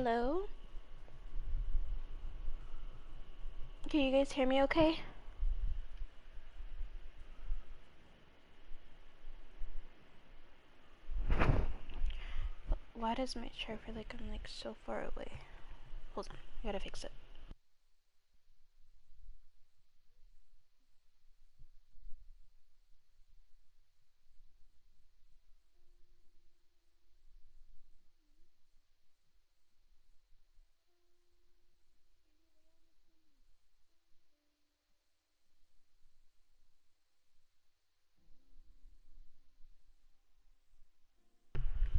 Hello? Can you guys hear me okay? Why does my chair feel like I'm like so far away? Hold on, I gotta fix it.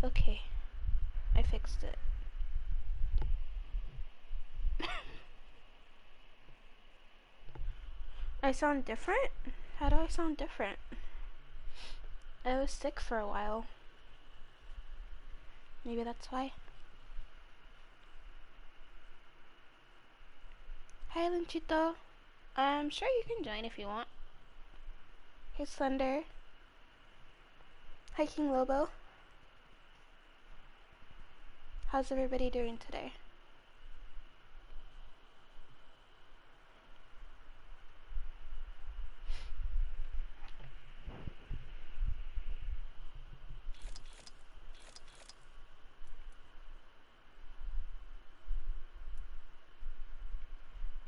Okay, I fixed it. I sound different? How do I sound different? I was sick for a while. Maybe that's why. Hi, Lunchito. I'm sure you can join if you want. Hey, Slender. Hi, King Lobo. How's everybody doing today?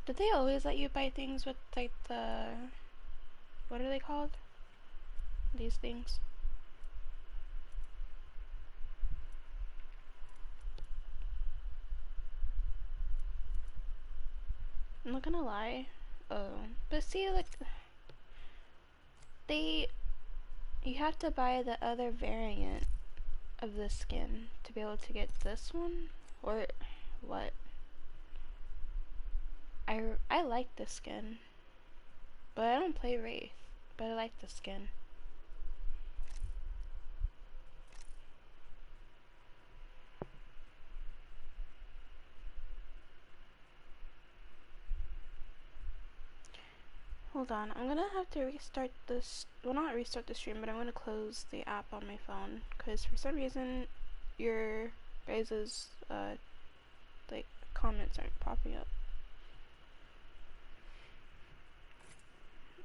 Did they always let you buy things with like the... what are they called? These things? I'm not gonna lie. But see, like, you have to buy the other variant of the skin to be able to get this one, or what? I like the skin, but I don't play Wraith, but I like the skin. Hold on, I'm gonna have to restart this, well, not restart the stream, but I'm gonna close the app on my phone, because for some reason your guys's like comments aren't popping up.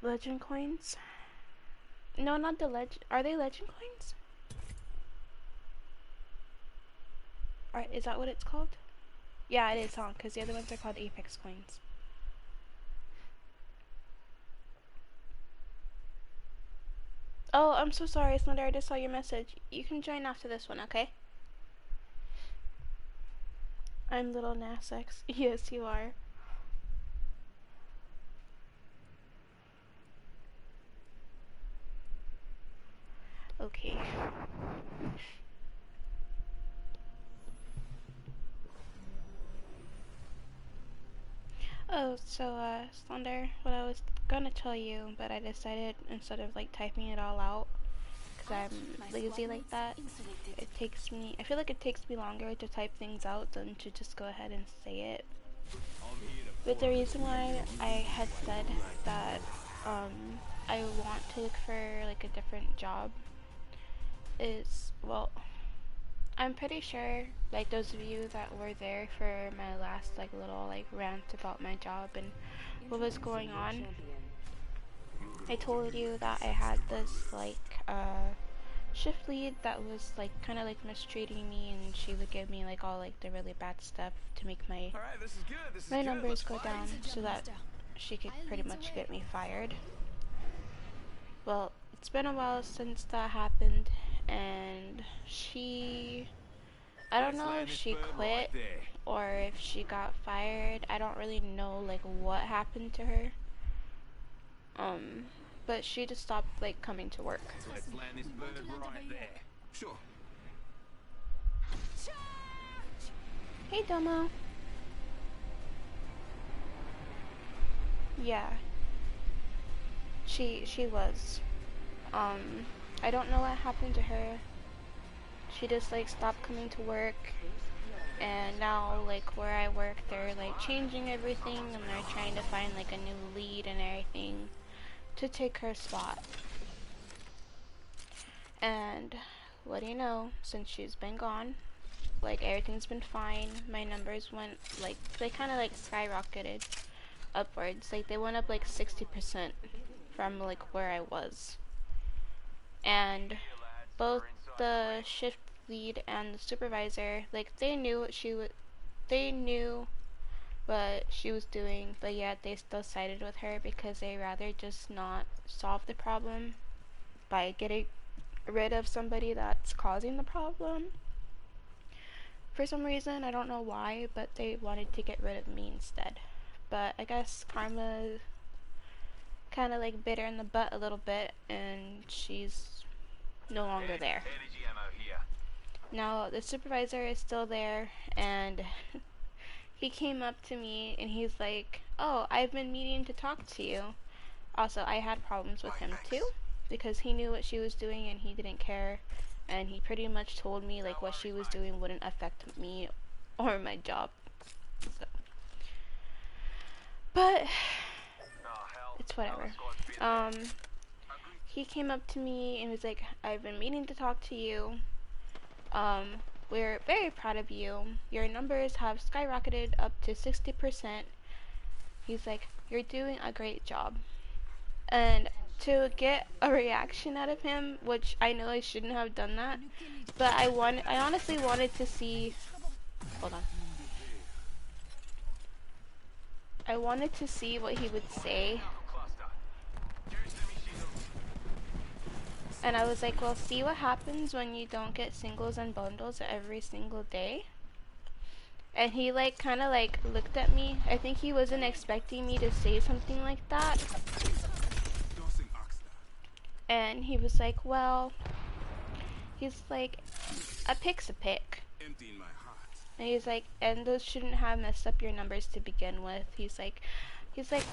Legend coins? No, not the legend. Are they legend coins? Is that what it's called? Yeah, it is, huh? Because the other ones are called Apex coins. Oh, I'm so sorry, Slender. I just saw your message. You can join after this one, okay? I'm little Nasex. Yes, you are. Okay. Oh, so, Slender, what I was gonna tell you, but I decided instead of, like, typing it all out, because I'm lazy like that, I feel like it takes me longer to type things out than to just go ahead and say it. But the reason why I had said that, I want to look for, like, a different job is, well, I'm pretty sure, like, those of you that were there for my last, like, little, like, rant about my job and what was going on, I told you that I had this, like, shift lead that was, like, kind of, like, mistreating me, and she would give me, like, all, like, the really bad stuff to make my numbers go down so that she could pretty much get me fired. Well, it's been a while since that happened, and I don't know if she quit or if she got fired. I don't really know, like, what happened to her. But she just stopped, like, coming to work. Let's land this bird right there. Sure. Hey, Domo. Yeah. She was. I don't know what happened to her. She just, like, stopped coming to work. And now, like, where I work, they're, like, changing everything, and they're trying to find, like, a new lead and everything to take her spot. And what do you know, since she's been gone, like everything's been fine. My numbers went like, they kind of like skyrocketed upwards. Like they went up like 60% from like where I was. And both the shift lead and the supervisor, like they knew what they knew what she was doing, but yet they still sided with her because they rather just not solve the problem by getting rid of somebody that's causing the problem. For some reason, I don't know why, but they wanted to get rid of me instead. But I guess karma kind of like bit her in the butt a little bit, and she's no longer there. Now the supervisor is still there, and he came up to me and he's like, "Oh, I've been meaning to talk to you." Also, I had problems with him too, because he knew what she was doing and he didn't care, and he pretty much told me like what she was doing wouldn't affect me or my job. So. But it's whatever. He came up to me and was like, "I've been meaning to talk to you. We're very proud of you. Your numbers have skyrocketed up to 60%. He's like, "You're doing a great job." And to get a reaction out of him, which I know I shouldn't have done that, but I honestly wanted to see, hold on. I wanted to see what he would say. And I was like, well, see what happens when you don't get singles and bundles every single day? And he like kind of like looked at me. I think he wasn't expecting me to say something like that. And he was like, well, he's like, a pick's a pick. And he's like, and those shouldn't have messed up your numbers to begin with. He's like,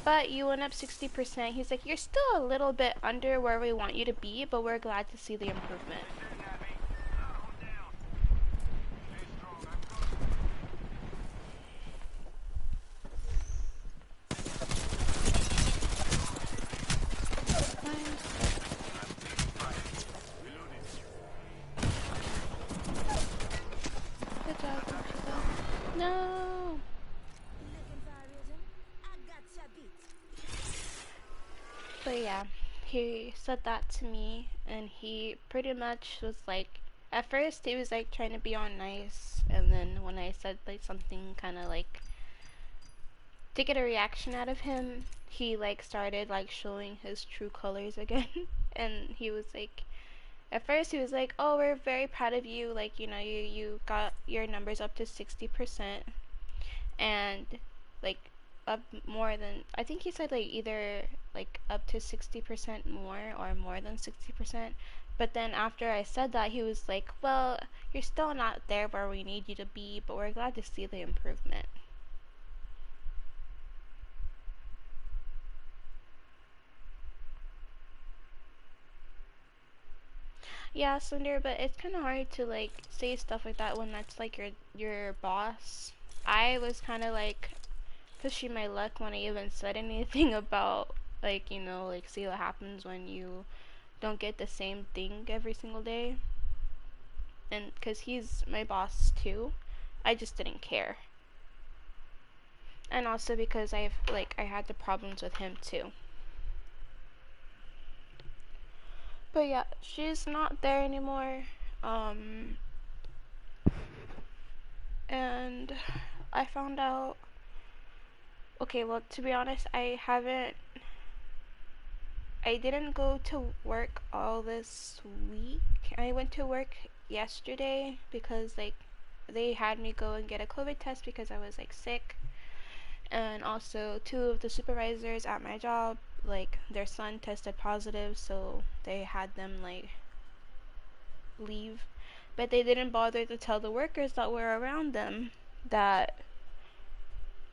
but you went up 60%. He's like, you're still a little bit under where we want you to be, but we're glad to see the improvement. Good job, no! But yeah, he said that to me, and he pretty much was like, at first he was like trying to be all nice, and then when I said like something kind of like to get a reaction out of him, he like started like showing his true colors again. And he was like, at first he was like, oh, we're very proud of you, like, you know, you got your numbers up to 60%, and like up more than, I think he said like either like up to 60% more or more than 60%. But then after I said that, he was like, well, you're still not there where we need you to be, but we're glad to see the improvement. Yeah, Slender, but it's kind of hard to like say stuff like that when that's like your boss. I was kind of like pushing my luck when I even said anything about like, you know, like see what happens when you don't get the same thing every single day. And because he's my boss too, I just didn't care. And also because I had the problems with him too. But yeah, she's not there anymore. And I found out, okay, well, to be honest, I didn't go to work all this week. I went to work yesterday because like they had me go and get a COVID test because I was like sick. And also 2 of the supervisors at my job, like their son tested positive, so they had them like leave. But they didn't bother to tell the workers that were around them that,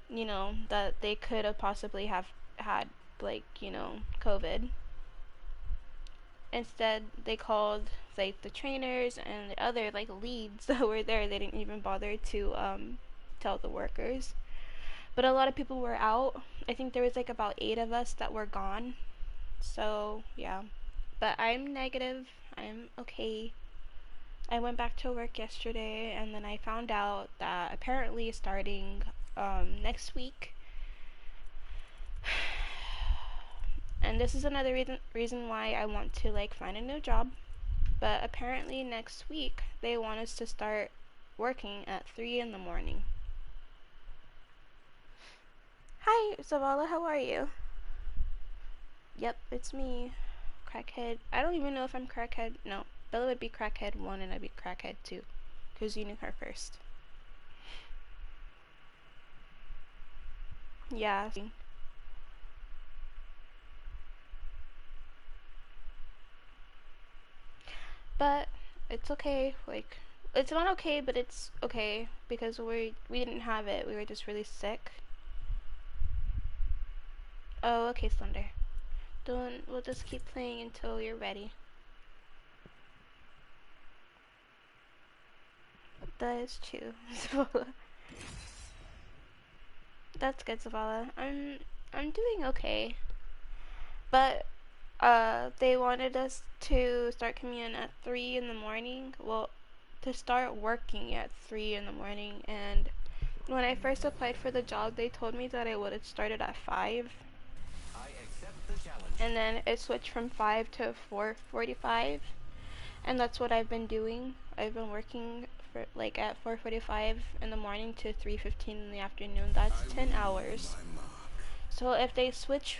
you know, that they could have possibly have had like, you know, COVID. Instead, they called like the trainers and the other like leads that were there. They didn't even bother to tell the workers. But a lot of people were out. I think there was like about 8 of us that were gone. So yeah, but I'm negative. I'm okay. I went back to work yesterday, and then I found out that apparently starting next week, and this is another reason why I want to like find a new job, but apparently next week they want us to start working at 3 in the morning. Hi, Zavala, how are you? Yep, it's me, Crackhead. I don't even know if I'm Crackhead. No, Bella would be Crackhead 1 and I'd be Crackhead 2, because you knew her first. Yeah. But it's okay, like, it's not okay, but it's okay, because we didn't have it, we were just really sick. Oh, okay, Thunder. We'll just keep playing until you're ready. That is true, Zavala. That's good, Zavala. I'm doing okay. But they wanted us to start coming in at 3 in the morning. Well, to start working at 3 in the morning, and when I first applied for the job, they told me that I would have started at 5. I accept the challenge. And then it switched from 5 to 4:45, and that's what I've been doing. I've been working for like at 4:45 in the morning to 3:15 in the afternoon. That's 10 hours. So if they switch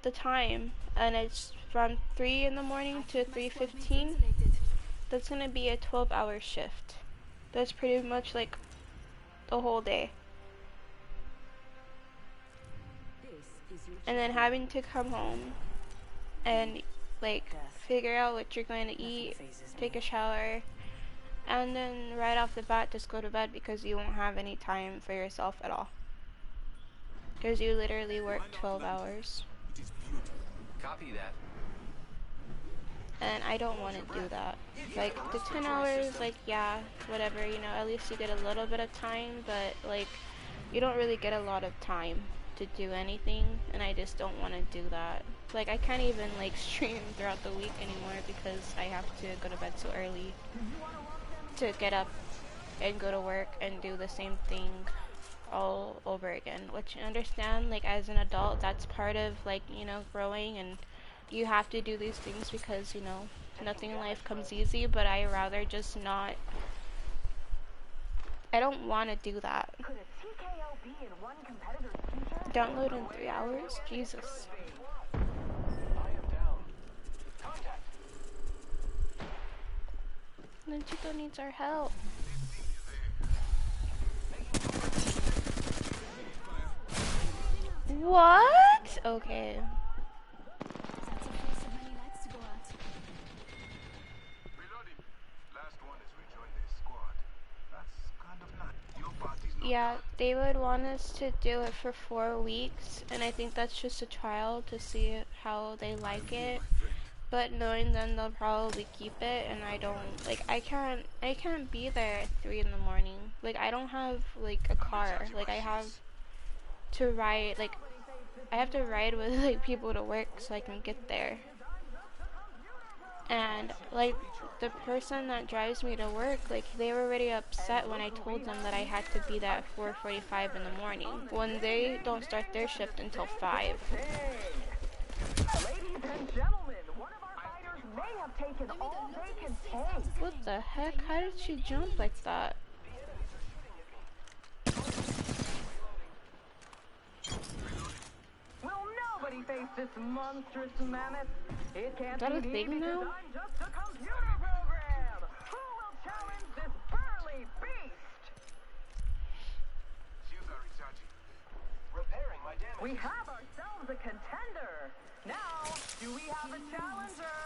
the time and it's from 3 in the morning to 3:15, that's gonna be a 12-hour shift. That's pretty much like the whole day. And then having to come home and like figure out what you're going to eat, take a shower, and then right off the bat just go to bed because you won't have any time for yourself at all. Because you literally work 12 hours. Copy that. And I don't want to do that. Like, the 10 hours, like, yeah, whatever, you know, at least you get a little bit of time, but, like, you don't really get a lot of time to do anything, and I just don't want to do that. Like, I can't even, like, stream throughout the week anymore because I have to go to bed so early to get up and go to work and do the same thing all over again, which I understand, like, as an adult, that's part of, like, you know, growing, and you have to do these things because, you know, nothing in life comes easy, but I rather just not. I don't want to do that. Download in 3 hours? Jesus. Ninjito needs our help. What? Okay. Yeah, they would want us to do it for 4 weeks, and I think that's just a trial to see how they like it. But knowing them, they'll probably keep it, and I don't, like, I can't be there at 3 in the morning. Like, I don't have, like, a car. Like, I have to ride, like, I have to ride with, like, people to work so I can get there. And, like, the person that drives me to work, like, they were already upset when I told them that I had to be there at 4:45 in the morning, when they don't start their shift until 5. Ladies and gentlemen, one of our fighters may have taken all they can take. What the heck? How did she jump like that? Will nobody face this monstrous mammoth? It can't Is that a be me thing because now? I'm just a computer program. Who will challenge this burly beast? Repairing my damage. We have ourselves a contender. Now, do we have a challenger?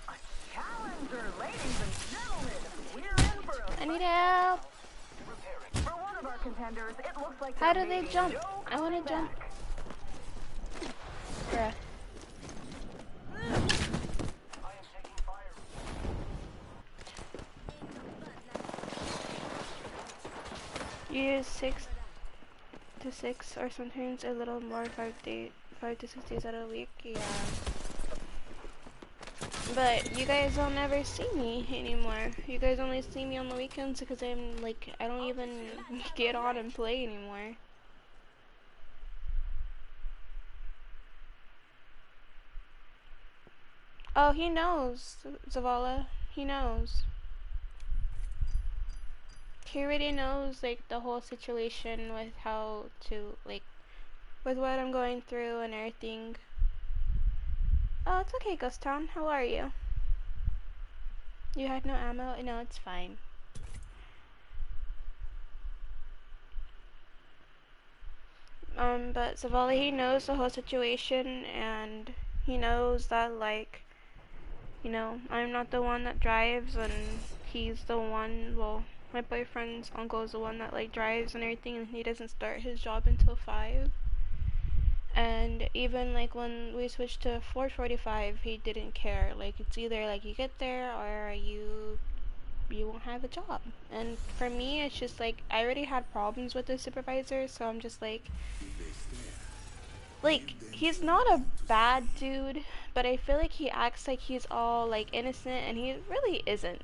A challenger, ladies and gentlemen. We're in for a I need help. For one of our contenders, it looks like How there do may they be jump? no I want to coming jump. back. Bruh. I am taking fire. You use 6 to 6, or sometimes a little more, 5 to 6 days out of the week. Yeah. But you guys don't ever see me anymore. You guys only see me on the weekends because I'm like, I don't even get on and play anymore. Oh, he knows, Zavala. He knows. He already knows, like, the whole situation with how to, like, with what I'm going through and everything. Oh, it's okay, Ghost Town. How are you? You had no ammo? No, it's fine. But Zavala, he knows the whole situation, and he knows that, like, you know, I'm not the one that drives, and he's the one, well, my boyfriend's uncle is the one that, like, drives and everything, and he doesn't start his job until 5. And even, like, when we switched to 4:45, he didn't care. Like, it's either, like, you get there, or you won't have a job. And for me, it's just, like, I already had problems with the supervisor, so I'm just, like, he's not a bad dude, but I feel like he acts like he's all, like, innocent, and he really isn't.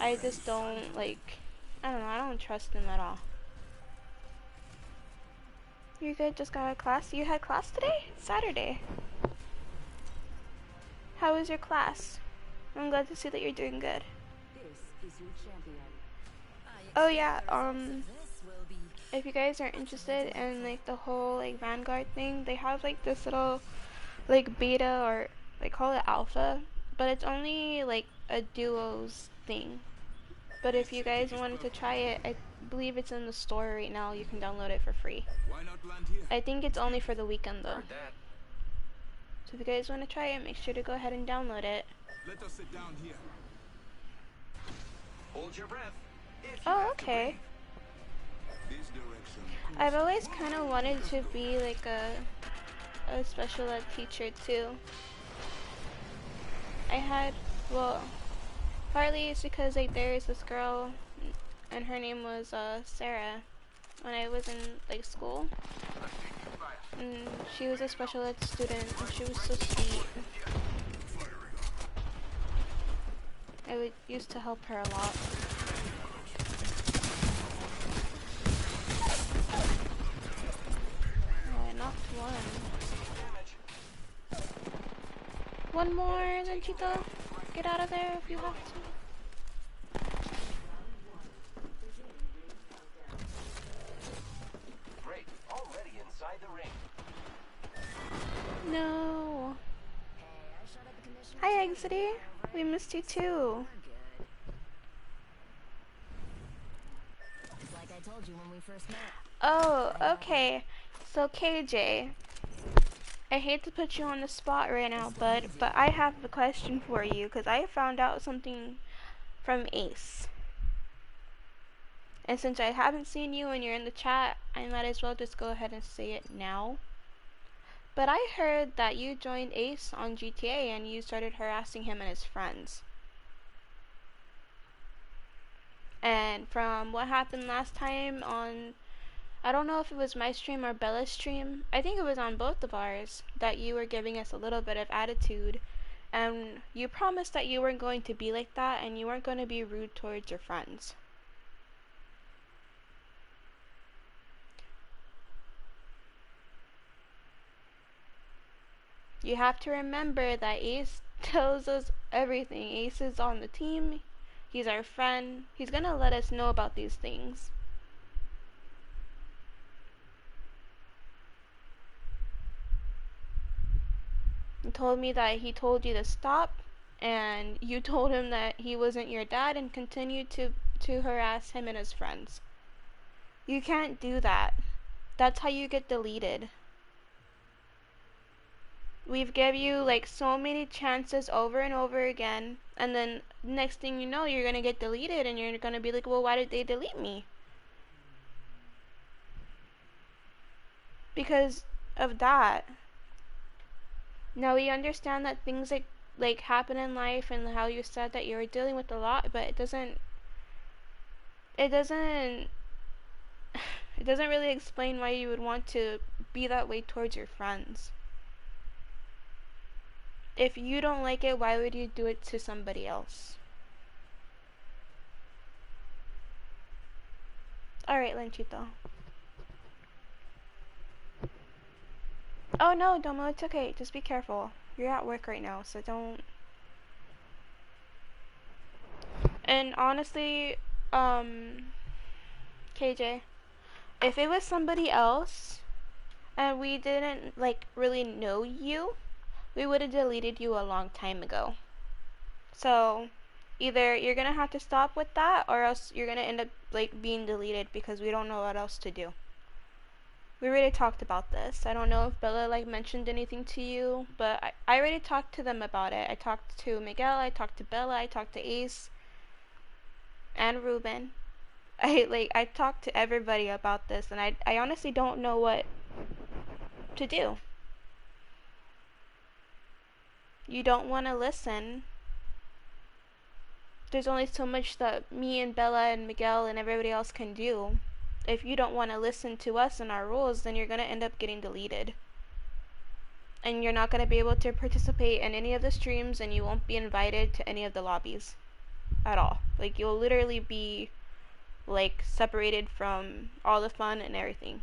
I just don't, like, I don't know, I don't trust him at all. You good? Just got out of class? You had class today? Saturday. How was your class? I'm glad to see that you're doing good. Oh yeah, if you guys are interested in, like, the whole, like, Vanguard thing, they have, like, this little, like, beta, or they call it alpha, but it's only, like, a duos thing. But if you guys wanted to try it, I believe it's in the store right now. You can download it for free. Why not land here? I think it's only for the weekend though. Heard that. So if you guys want to try it, make sure to go ahead and download it. Let us sit down here. Hold your breath. If you Oh, have to okay. This direction. I've always kind of wanted to be like a special ed teacher too. I had, well, partly it's because, like, there's this girl, and her name was Sarah, when I was in, like, school. And she was a special ed student, and she was so sweet. I used to help her a lot. Oh, I knocked one. One more, Zanchito. Get out of there if you have to. Great. Already inside the ring. No. Hi, Exity. We missed you too. It's like I told you when we first met. Oh, okay. So KJ, I hate to put you on the spot right now, bud, but I have a question for you because I found out something from Ace. And since I haven't seen you and you're in the chat, I might as well just go ahead and say it now. But I heard that you joined Ace on GTA and you started harassing him and his friends. And from what happened last time on, I don't know if it was my stream or Bella's stream, I think it was on both of ours, that you were giving us a little bit of attitude. And you promised that you weren't going to be like that and you weren't going to be rude towards your friends. You have to remember that Ace tells us everything. Ace is on the team. He's our friend. He's gonna let us know about these things. He told me that he told you to stop, and you told him that he wasn't your dad and continued to harass him and his friends. You can't do that. That's how you get deleted. We've give you, like, so many chances over and over again, and then next thing you know, you're gonna get deleted and you're gonna be like, well, why did they delete me? Because of that. Now we understand that things like happen in life, and how you said that you were dealing with a lot, but it doesn't it doesn't really explain why you would want to be that way towards your friends. If you don't like it, why would you do it to somebody else? Alright, Lanchito. Oh no, Domo, it's okay. Just be careful. You're at work right now, so don't... And honestly, KJ, if it was somebody else, and we didn't, like, really know you, we would have deleted you a long time ago. So, either you're gonna have to stop with that, or else you're gonna end up, like, being deleted because we don't know what else to do. We already talked about this. I don't know if Bella, like, mentioned anything to you, but I already talked to them about it. I talked to Miguel, I talked to Bella, I talked to Ace, and Ruben. I talked to everybody about this, and I honestly don't know what to do. You don't want to listen. There's only so much that me and Bella and Miguel and everybody else can do. If you don't want to listen to us and our rules, then you're going to end up getting deleted. And you're not going to be able to participate in any of the streams, and you won't be invited to any of the lobbies at all. Like, you'll literally be, like, separated from all the fun and everything.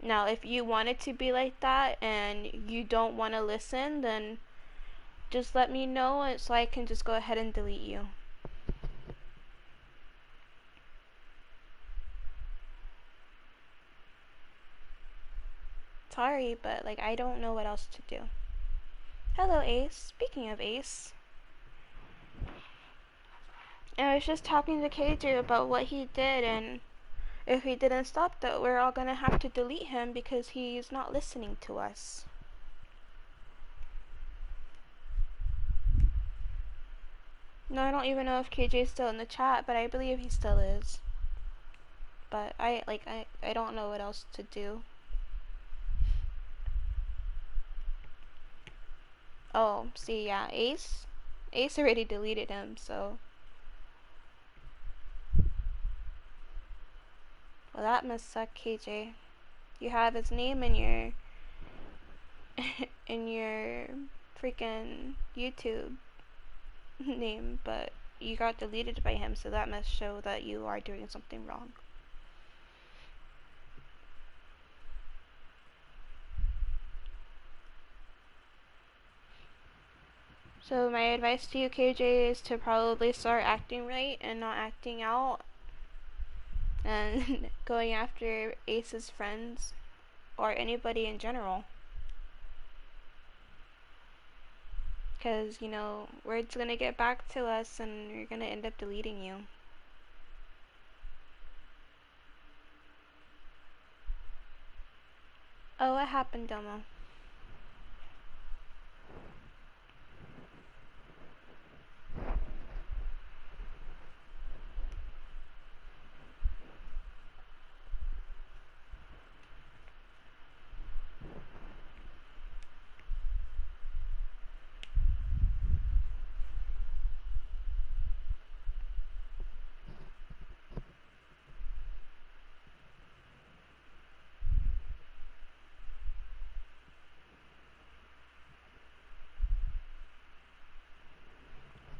Now, if you want it to be like that and you don't want to listen, then just let me know so I can just go ahead and delete you. Sorry, but, like, I don't know what else to do. Hello, Ace. Speaking of Ace, I was just talking to KJ about what he did, and if he didn't stop that, we're all gonna have to delete him because he's not listening to us. No, I don't even know if KJ's still in the chat, but I believe he still is. But I don't know what else to do. Oh, see, yeah, Ace already deleted him, so. Well, that must suck, KJ. You have his name in your in your freaking YouTube name, but you got deleted by him, so that must show that you are doing something wrong. So my advice to you, KJ, is to probably start acting right and not acting out and going after Ace's friends or anybody in general. Because, you know, word's gonna get back to us and you're gonna end up deleting you. Oh, what happened, Domo?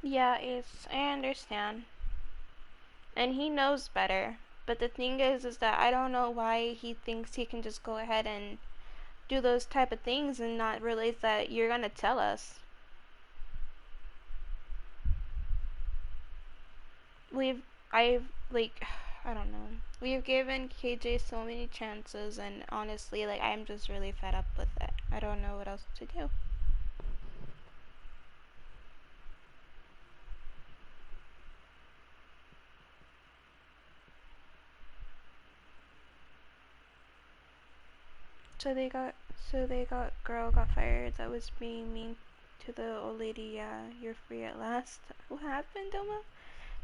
Yeah, Ace, I understand. And he knows better. But the thing is that I don't know why he thinks he can just go ahead and do those type of things and not realize that you're gonna tell us. I don't know. We've given KJ so many chances, and honestly, like, I'm just really fed up with it. I don't know what else to do. Girl got fired that was being mean to the old lady. Yeah, you're free at last. What happened, Doma?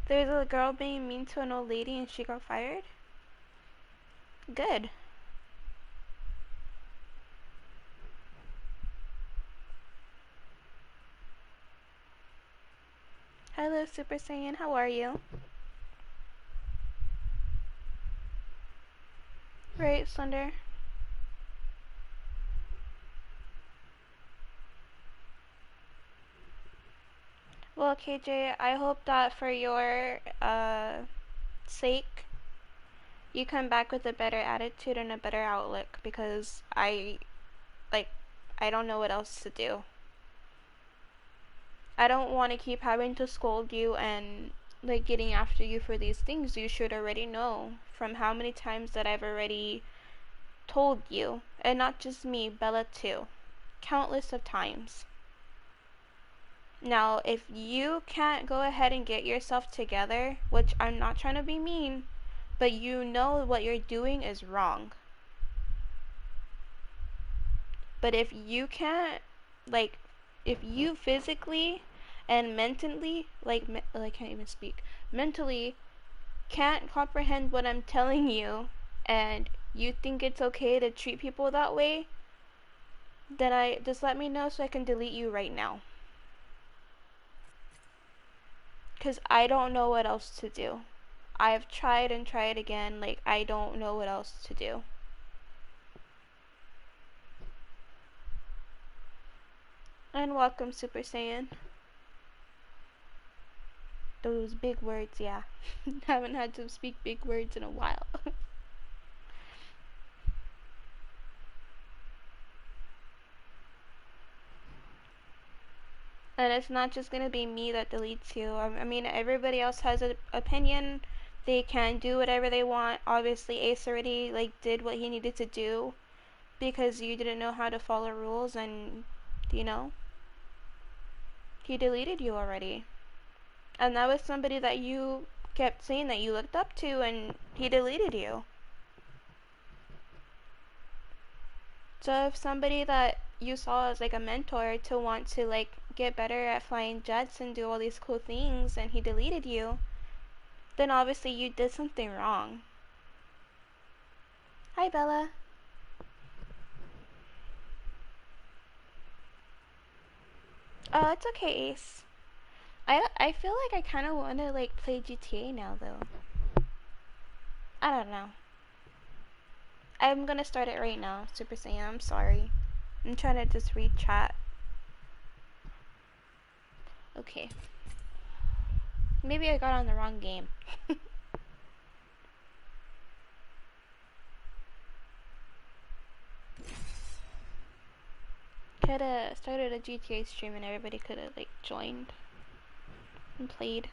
There's a girl being mean to an old lady and she got fired? Good. Hello, Super Saiyan, how are you? Right, Slender? Well, KJ, I hope that for your sake, you come back with a better attitude and a better outlook, because like, I don't know what else to do. I don't want to keep having to scold you and like getting after you for these things. You should already know from how many times that I've already told you, and not just me, Bella too, countless of times. Now, if you can't go ahead and get yourself together, which I'm not trying to be mean, but you know what you're doing is wrong. But if you can't, like, if you physically and mentally, I can't even speak, mentally can't comprehend what I'm telling you, and you think it's okay to treat people that way, then just let me know so I can delete you right now. Because I don't know what else to do. I've tried and tried again, like, I don't know what else to do. And welcome, Super Saiyan. Those big words, yeah. Haven't had to speak big words in a while. And it's not just gonna be me that deletes you. I mean, everybody else has an opinion. They can do whatever they want. Obviously, Ace already like did what he needed to do because you didn't know how to follow rules, and you know, he deleted you already. And that was somebody that you kept saying that you looked up to, and he deleted you. So if somebody that you saw as like a mentor to want to like get better at flying jets and do all these cool things, and he deleted you, then obviously you did something wrong. Hi, Bella. Oh, it's okay, Ace. I feel like I kind of want to like play GTA now though. I don't know. I'm gonna start it right now, Super Saiyan. I'm sorry. I'm trying to just read chat. Okay. Maybe I got on the wrong game. Coulda started a GTA stream and everybody coulda like joined and played.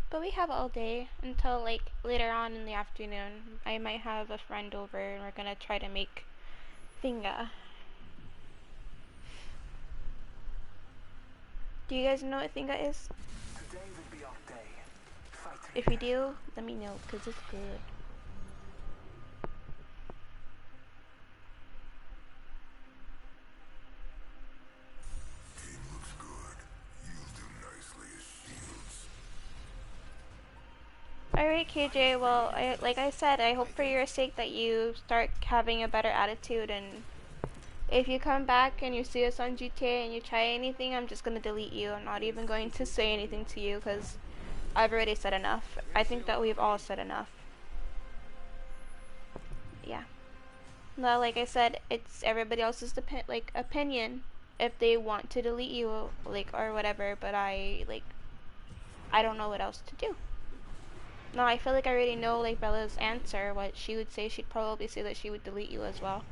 But we have all day until like later on in the afternoon. I might have a friend over and we're gonna try to make Thinga. Do you guys know what Thinga is? Today will be our day. Fight If you do, let me know, because it's good. Team looks good. Use them nicely as shields. Alright, KJ, well, like I said, I hope for your sake that you start having a better attitude, and if you come back and you see us on GTA and you try anything, I'm just gonna delete you. I'm not even going to say anything to you, because I've already said enough. I think that we've all said enough. Yeah. Well, like I said, it's everybody else's opinion if they want to delete you, like, or whatever, but I don't know what else to do. No, I feel like I already know, like, Bella's answer, what she would say. She'd probably say that she would delete you as well.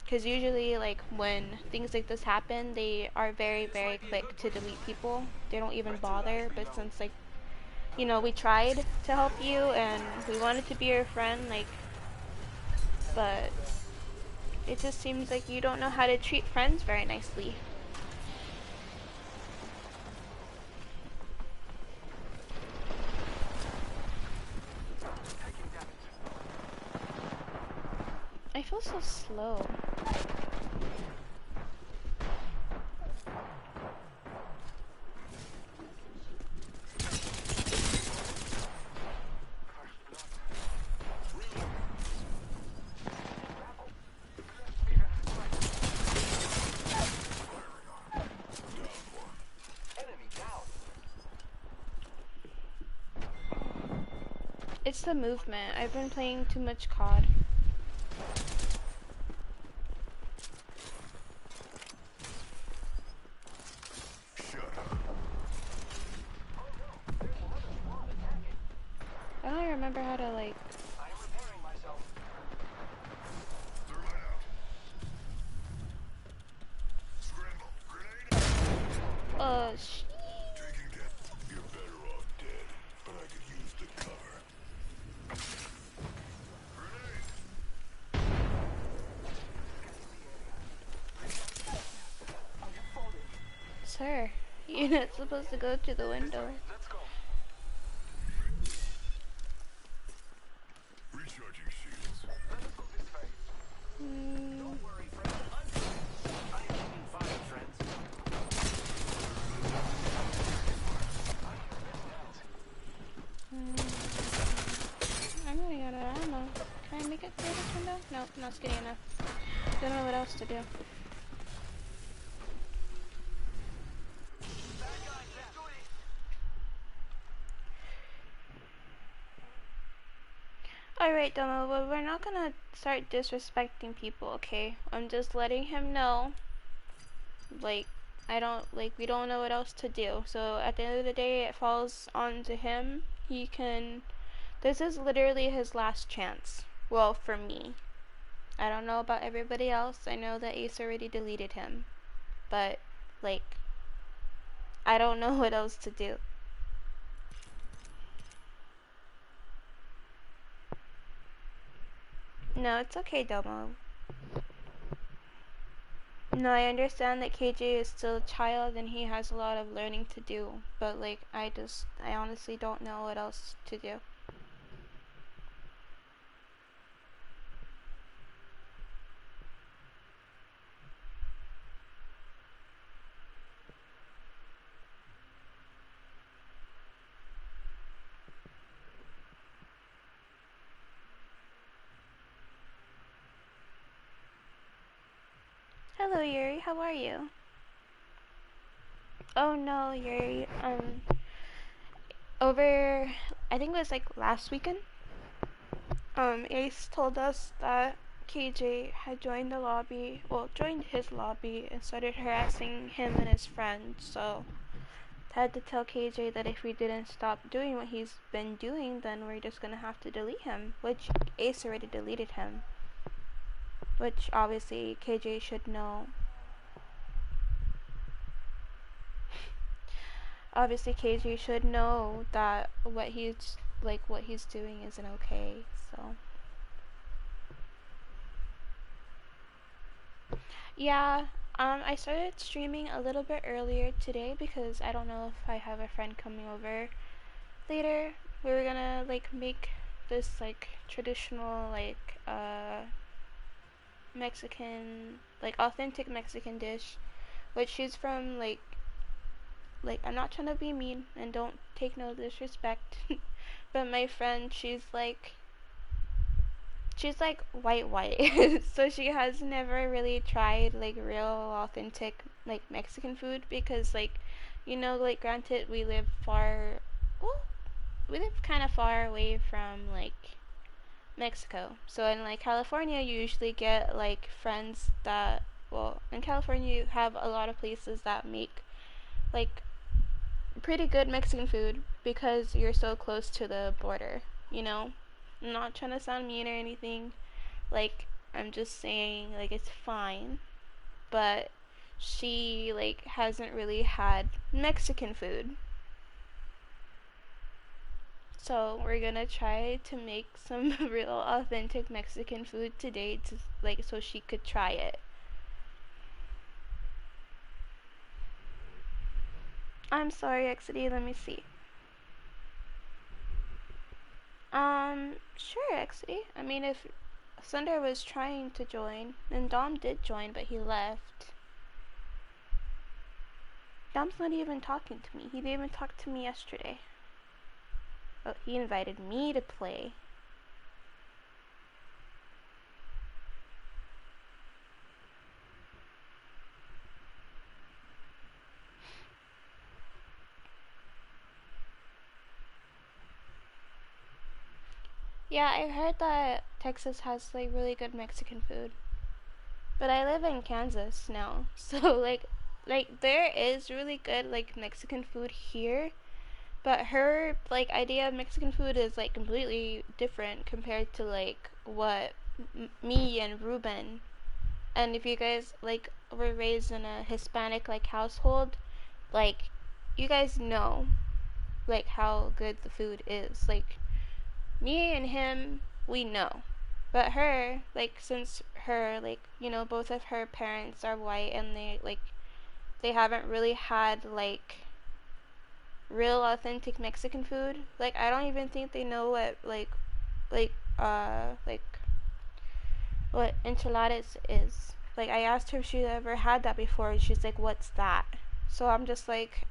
Because usually, like, when things like this happen, they are very, very quick to delete people. They don't even bother, but since, like, you know, we tried to help you, and we wanted to be your friend, like, but it just seems like you don't know how to treat friends very nicely. I feel so slow. enemy down. It's the movement. I've been playing too much COD. remember how to like. I am repairing myself. Thermite out. Scramble. Grenade. Taking that. You're better off dead, but I could use the cover. Grenade. Sir, you're not supposed to go through the window. Let's go. Recharging shields. Let us go this way. Don't worry, friend. I am keeping fire, friends. I'm running out of ammo. Can I make it through this window? Nope, not skinny enough. Don't know what else to do. Alright, Domo, but we're not gonna start disrespecting people, okay? I'm just letting him know, like, we don't know what else to do. So at the end of the day, it falls onto him. This is literally his last chance. Well, for me. I don't know about everybody else. I know that Ace already deleted him. But, like, I don't know what else to do. No, it's okay, Domo. No, I understand that KJ is still a child and he has a lot of learning to do. But, like, I honestly don't know what else to do. Hello, Yuri. How are you? Oh no, Yuri. I think it was like last weekend. Ace told us that KJ had joined his lobby and started harassing him and his friends. So I had to tell KJ that if we didn't stop doing what he's been doing, then we're just gonna have to delete him. Which Ace already deleted him. Which obviously KJ should know. Obviously KJ should know that what he's doing isn't okay, so. Yeah, I started streaming a little bit earlier today because I don't know if I have a friend coming over later. We were gonna like make this like traditional like Mexican, like authentic Mexican dish, which she's from like I'm not trying to be mean and don't take no disrespect, but my friend, she's like white, so she has never really tried like real authentic like Mexican food because like, you know, like granted we live kind of far away from like Mexico. So in like California, you usually get like friends that, well, in California you have a lot of places that make like pretty good Mexican food because you're so close to the border, you know? I'm not trying to sound mean or anything. Like, I'm just saying, like, it's fine. But she, like, hasn't really had Mexican food. So we're gonna try to make some real authentic Mexican food today to, like, so she could try it. I'm sorry, XD, let me see. Sure, XD. I mean, if Sunder was trying to join, and Dom did join, but he left. Dom's not even talking to me. He didn't even talk to me yesterday. Oh, he invited me to play. Yeah, I heard that Texas has like really good Mexican food. But I live in Kansas now, so like there is really good like Mexican food here, But her like idea of Mexican food is like completely different compared to like what me and Ruben. And if you guys like were raised in a Hispanic like household, like you guys know like how good the food is. Like me and him, we know. But her, like since her like, you know, both of her parents are white and they haven't really had like real authentic Mexican food. Like I don't even think they know what like like what enchiladas is. Like I asked her if she ever had that before and she's like, "What's that?" So I'm just like,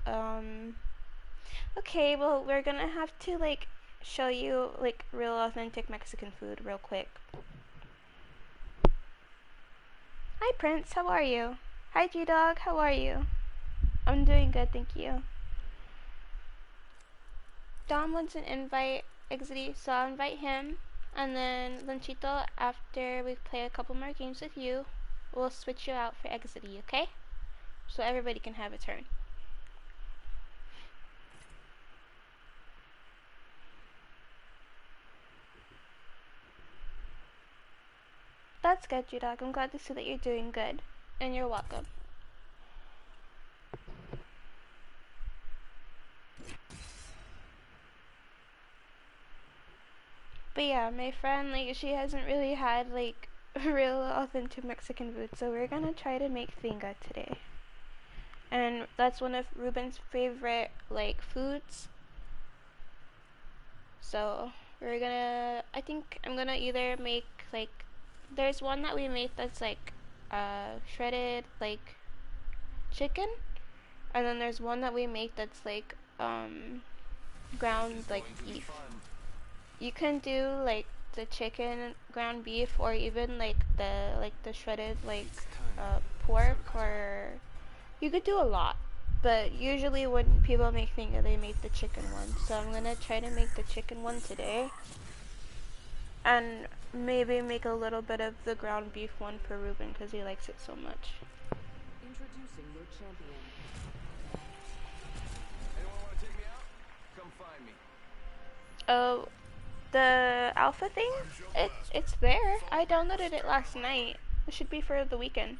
okay, well we're gonna have to like show you like real authentic Mexican food real quick. Hi Prince, how are you? Hi G Dog, how are you? I'm doing good, thank you. Dom wants an invite, Exity, so I'll invite him. And then Lanchito, after we play a couple more games with you, we'll switch you out for Exity, okay? So everybody can have a turn. That's good, G-Dog. I'm glad to see that you're doing good. And you're welcome. But yeah, my friend, like, she hasn't really had, like, real authentic Mexican food, so we're gonna try to make finga today. And that's one of Ruben's favorite, like, foods. So, I think I'm gonna either make, like, there's one that we make that's, like, shredded, like, chicken. And then there's one that we make that's, like, ground, like, beef. You can do like the chicken ground beef or even like the shredded like pork, or you could do a lot, but usually when people make finger they make the chicken one, so I'm gonna try to make the chicken one today and maybe make a little bit of the ground beef one for Ruben because he likes it so much. Introducing your champion. Anyone want to take me out? Come find me. Oh, the alpha thing? It's there. I downloaded it last night. It should be for the weekend.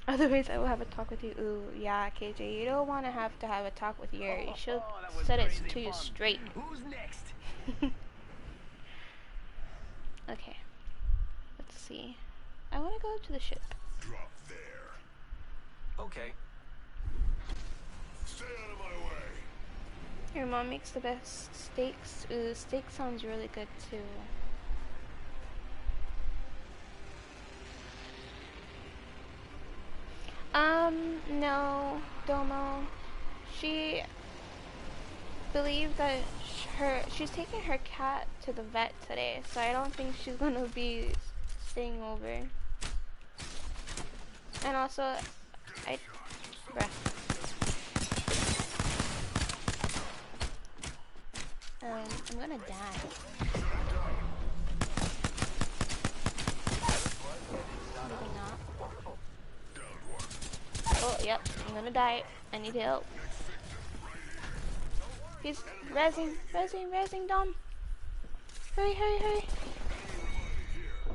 Otherwise, I will have a talk with you. Ooh, yeah, KJ, you don't want to have a talk with Yuri. You should set it to you straight. Who's next? Okay. Let's see. I want to go to the ship. Drop there. Okay. Stay out of my way. Your mom makes the best steaks. Ooh, steak sounds really good too. No, Domo. She believed that she's taking her cat to the vet today, so I don't think she's gonna be staying over. And also, bruh. I'm gonna die. Maybe not. Oh, yep, I'm gonna die. I need help. He's rezzing, Dom. Hurry, hurry, hurry.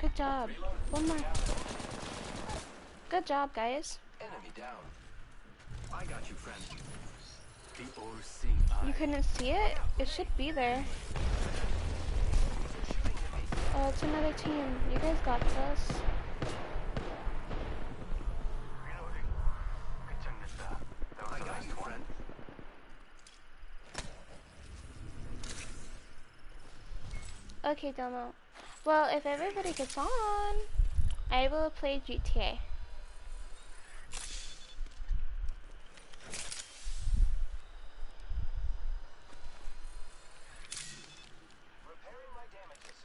Good job. One more. Good job, guys. Enemy down. I got you, friend. The all-seeing eye. You couldn't see it? It should be there. Oh, it's another team. You guys got this. I got you, friend. Okay, Domo. Well, if everybody gets on, I will play GTA. Repairing my damages.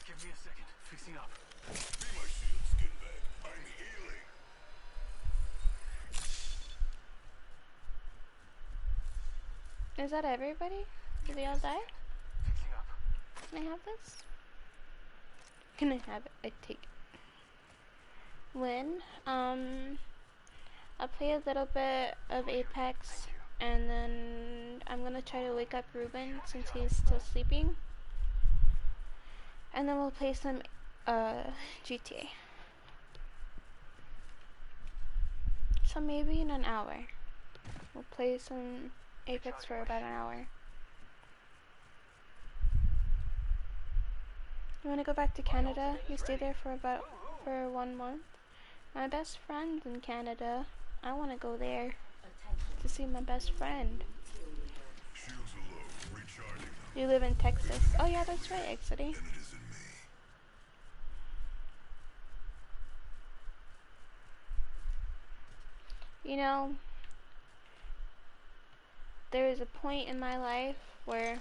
Give me a second. Fixing up. Be my shield, skinbag. I'm healing. Is that everybody? Did they all die? Fixing up. Can I have this? Can I have it? I take it. When? I'll play a little bit of Apex and then I'm gonna try to wake up Ruben since he's still sleeping, and then we'll play some GTA. So maybe in an hour we'll play some Apex for about an hour. You wanna go back to Canada? You stay there for 1 month. My best friend's in Canada. I wanna go there to see my best friend. Shields are low, recharging them, You live in Texas. Oh yeah, that's right, Exity. and it isn't me. You know, there is a point in my life where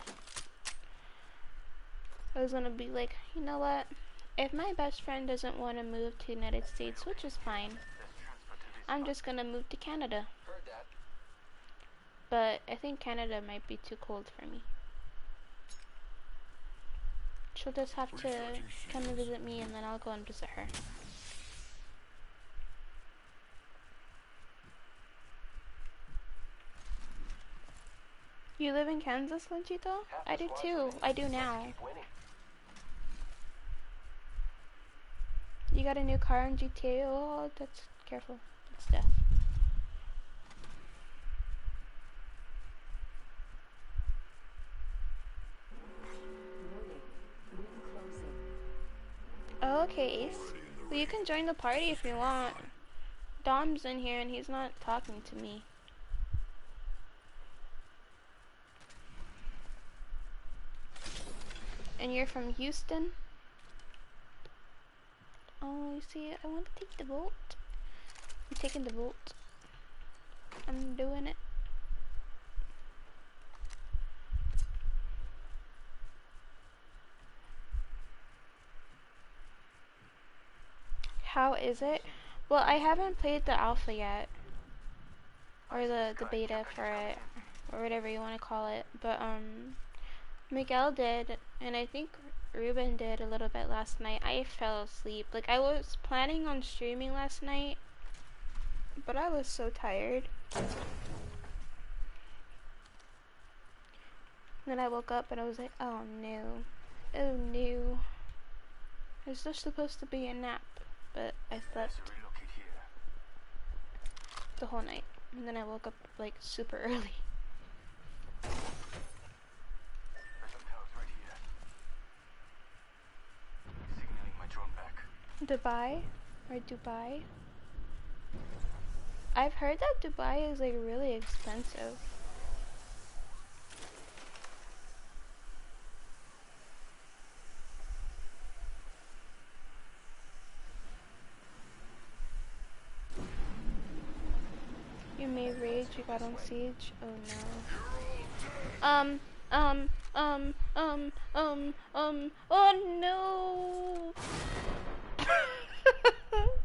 I was gonna be like, you know what? If my best friend doesn't want to move to the United States, which is fine, I'm just gonna move to Canada. But I think Canada might be too cold for me. She'll just have to come and visit me, and then I'll go and visit her. You live in Kansas, Lanchito? I do too. I do now. You got a new car in GTA? Oh, that's careful. That's death. Warning. Ring closing. Oh, okay, Ace. Well, you can join the party if you want. Dom's in here and he's not talking to me. And you're from Houston? Oh, you see, I want to take the boat. I'm taking the boat. I'm doing it. How is it? Well, I haven't played the alpha yet. Or the beta for it. Or whatever you want to call it. But, Miguel did, and I think Ruben did a little bit last night. I fell asleep. Like, I was planning on streaming last night, but I was so tired. Then I woke up and I was like, oh no. Oh no. It's just supposed to be a nap, but I slept the whole night. And then I woke up like super early. Dubai? Or Dubai? I've heard that Dubai is like really expensive. You may rage, you got on siege. Oh no. Oh no!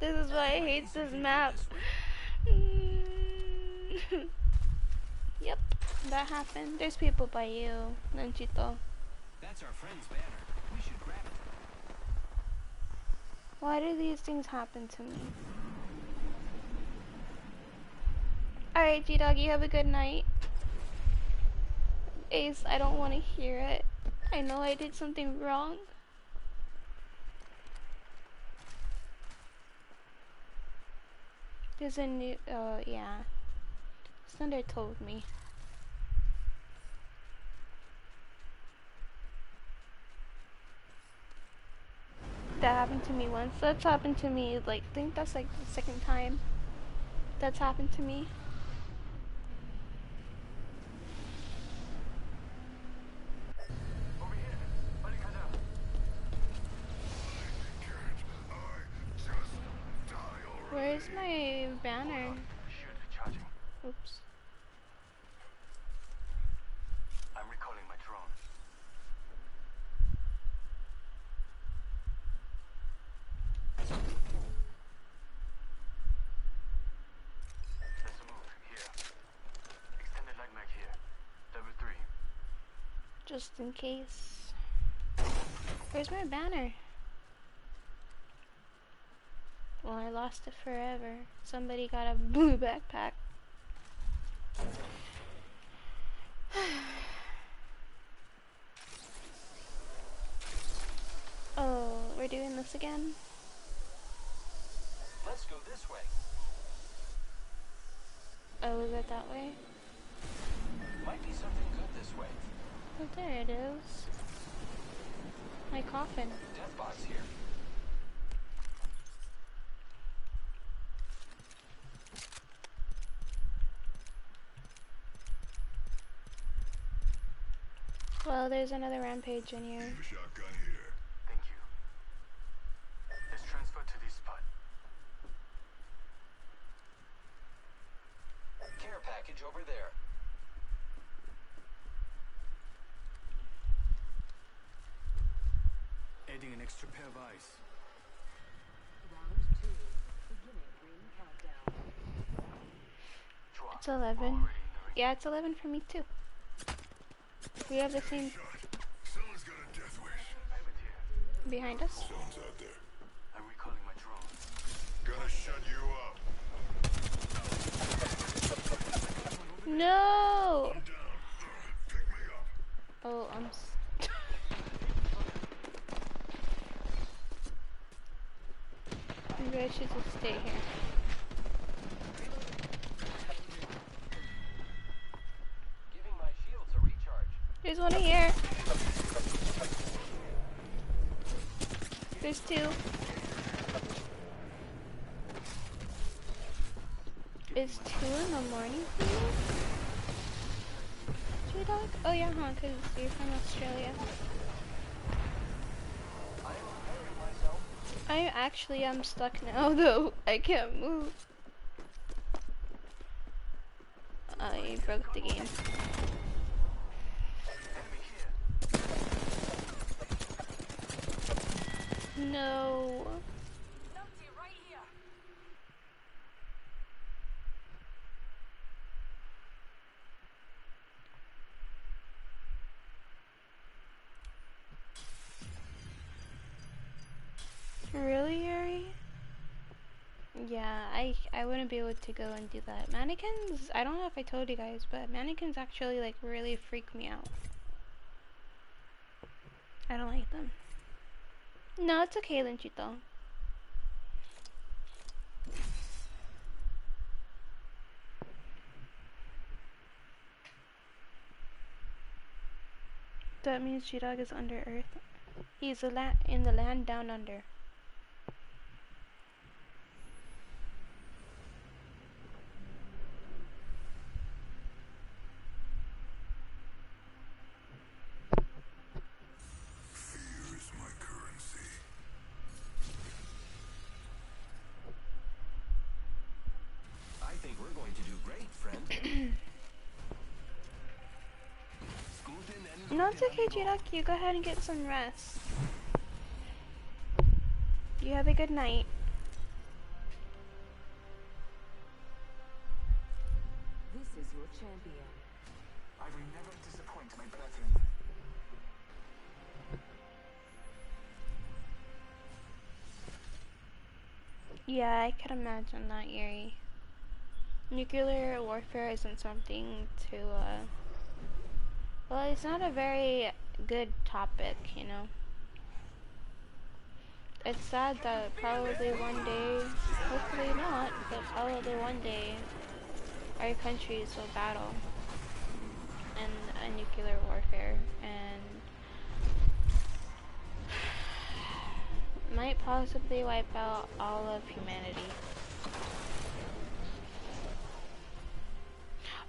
This is why I hate this map. Yep, that happened. There's people by you, Nanchito. That's our friend's banner. We should grab it. Why do these things happen to me? Alright, G-Dog, you have a good night. Ace, I don't want to hear it. I know I did something wrong. There's a new, yeah. Thunder told me. That happened to me once. That's happened to me, like, I think that's like the second time that's happened to me. Where's my banner? Oops. I'm recalling my drone. Let's move here. Extended light mag here. Level 3. Just in case. Where's my banner? Well, I lost it forever. Somebody got a blue backpack. this again? Let's go this way. Oh, is it that way? Might be something good this way. Oh, there it is. My coffin. Death box here. Well, there's another rampage in here. Keep a shotgun here. Thank you. Let's transfer to this spot. Care package over there. Adding an extra pair of eyes. Round 2. Beginning ring countdown. It's 11. Yeah, it's 11 for me too. We have the same Shot. Someone's got a death wish. behind us. Someone's out there. I'm recalling my drone. Gonna shut you up. No! I'm down. Pick me up. Oh, maybe I should just stay here. Giving my shields a recharge. There's one here. There's two. It's 2 in the morning for you? G-Dog? Oh yeah, huh, because you're from Australia. I'm stuck now though. I can't move. I broke the game. No. Really, Yuri? Yeah, I wouldn't be able to go and do that. Mannequins, I don't know if I told you guys, but mannequins actually like really freak me out. I don't like them. No, it's okay, Linchito. That means G-Dog is under Earth. He's in the land down under. Fear is my currency. I think we're going to do great, friend. No, it's okay, G-Dog. You go ahead and get some rest. You have a good night. This is your champion. I will never disappoint my brethren. Yeah, I can imagine that, Yuri. Nuclear warfare isn't something to, well, it's not a very good topic, you know. It's sad that probably one day, hopefully not, but probably one day, our countries will battle in a nuclear warfare, and might possibly wipe out all of humanity.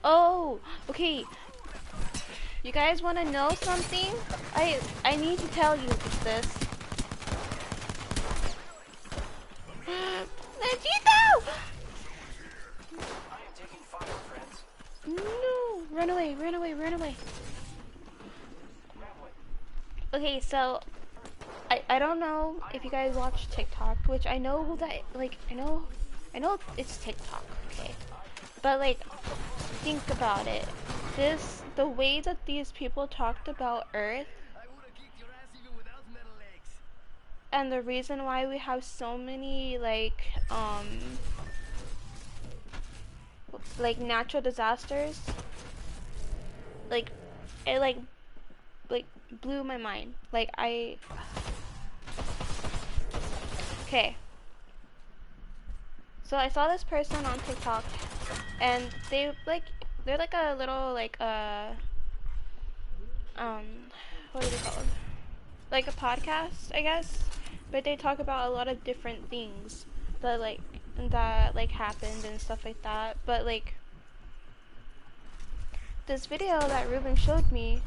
Oh, okay. You guys want to know something? I need to tell you this. Legito! I am taking fire, friends. No! Run away, run away, run away. Okay, so I don't know if you guys watch TikTok, which I know that like I know it's TikTok, okay? But like think about it. The way that these people talked about Earth and the reason why we have so many like natural disasters, like it like blew my mind. Like Okay. So I saw this person on TikTok, and they're like a little like what are they called? Like a podcast, I guess. But they talk about a lot of different things that like happened and stuff like that. But like this video that Ruben showed me,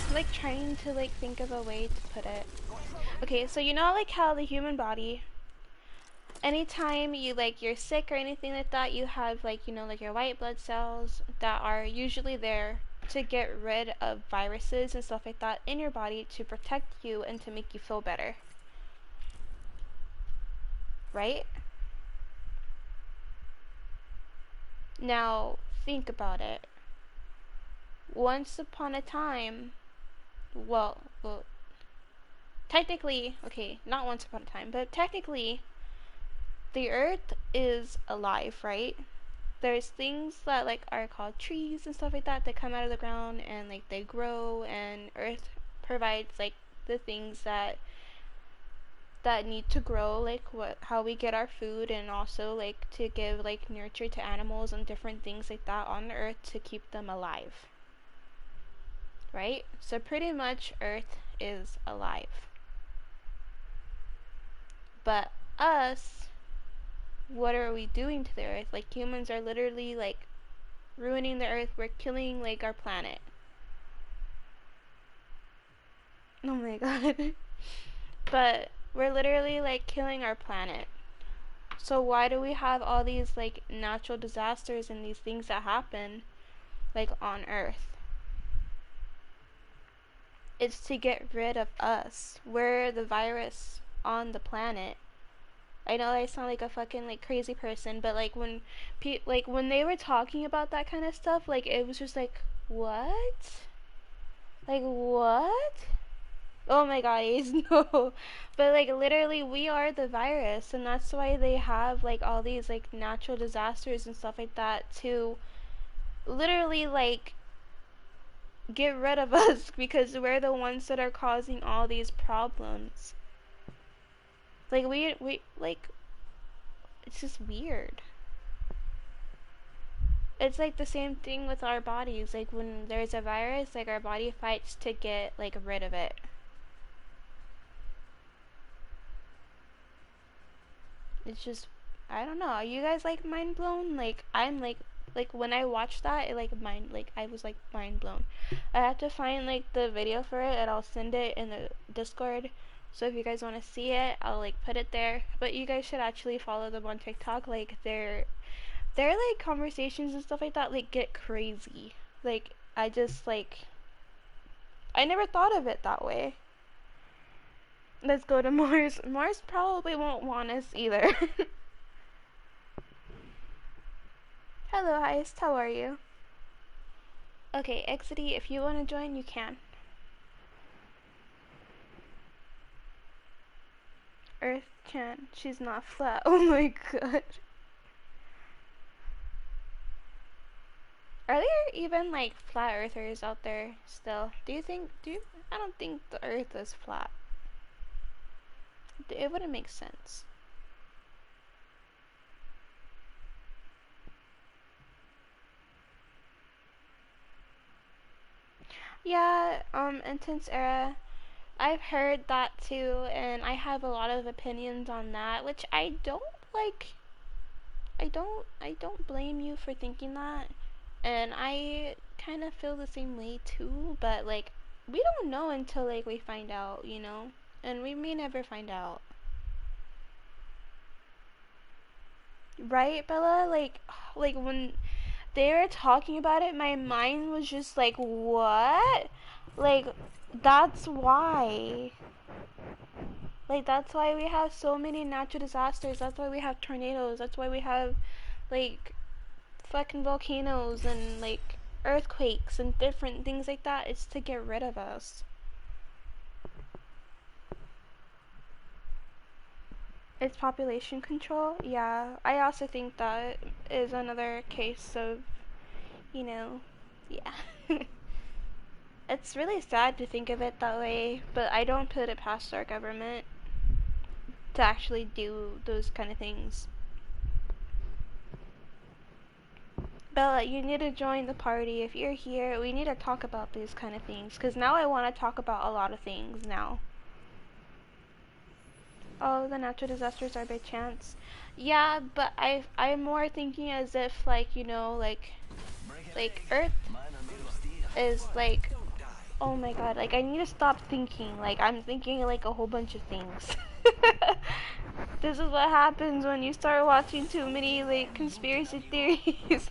I'm like trying to like think of a way to put it. Okay, so you know like how the human body, anytime you're sick or anything like that, you have like, you know, like your white blood cells that are usually there to get rid of viruses and stuff like that in your body to protect you and to make you feel better. Right? Now, think about it. Once upon a time, well, technically, okay, not once upon a time, but technically, the earth is alive, right? There's things that like are called trees and stuff like that that come out of the ground and like they grow, and earth provides like the things that need to grow, like how we get our food, and also like to give like nurture to animals and different things like that on the earth to keep them alive. Right? So pretty much earth is alive. But us, what are we doing to the earth? Like humans are literally like ruining the earth. We're killing like our planet. Oh my god. But we're literally like killing our planet. So why do we have all these like natural disasters and these things that happen like on earth? It's to get rid of us. We're the virus on the planet. I know I sound like a fucking like crazy person, but like when when they were talking about that kind of stuff, like it was just like, what? Like what? Oh my god, Ace, no. But like literally we are the virus, and that's why they have like all these like natural disasters and stuff like that to literally like get rid of us, because we're the ones that are causing all these problems. Like we like, it's just weird. It's like the same thing with our bodies. Like when there's a virus, like our body fights to get like rid of it. It's just, I don't know. Are you guys like mind blown? Like I'm like when I watched that, it I was like mind blown. I have to find like the video for it, and I'll send it in the Discord. So if you guys want to see it, I'll like put it there. But you guys should actually follow them on TikTok. Like their like conversations and stuff like that like get crazy. Like I just like, I never thought of it that way. Let's go to Mars. Mars probably won't want us either. Hello, Heist. How are you? Okay, Exity, if you want to join, you can. Earth can. She's not flat. Oh my god. Are there even like flat earthers out there still? I don't think the earth is flat. It wouldn't make sense. Yeah, Intense Era. I've heard that too, and I have a lot of opinions on that, which I don't like. I don't blame you for thinking that. And I kind of feel the same way too, but like we don't know until like we find out, you know? And we may never find out. Right, Bella? Like when they were talking about it, my mind was just like, what? Like that's why. Like that's why we have so many natural disasters. That's why we have tornadoes. That's why we have like fucking volcanoes and like earthquakes and different things like that. It's to get rid of us. It's population control. Yeah, I also think that is another case of, you know, yeah. It's really sad to think of it that way, but I don't put it past our government. to actually do those kind of things. Bella, you need to join the party. If you're here, we need to talk about these kind of things, because now I want to talk about a lot of things now. Oh, the natural disasters are by chance. Yeah, but I'm more thinking as if, like, you know, like Earth is like, oh my god, like I need to stop thinking. Like I'm thinking like a whole bunch of things. This is what happens when you start watching too many like conspiracy theories.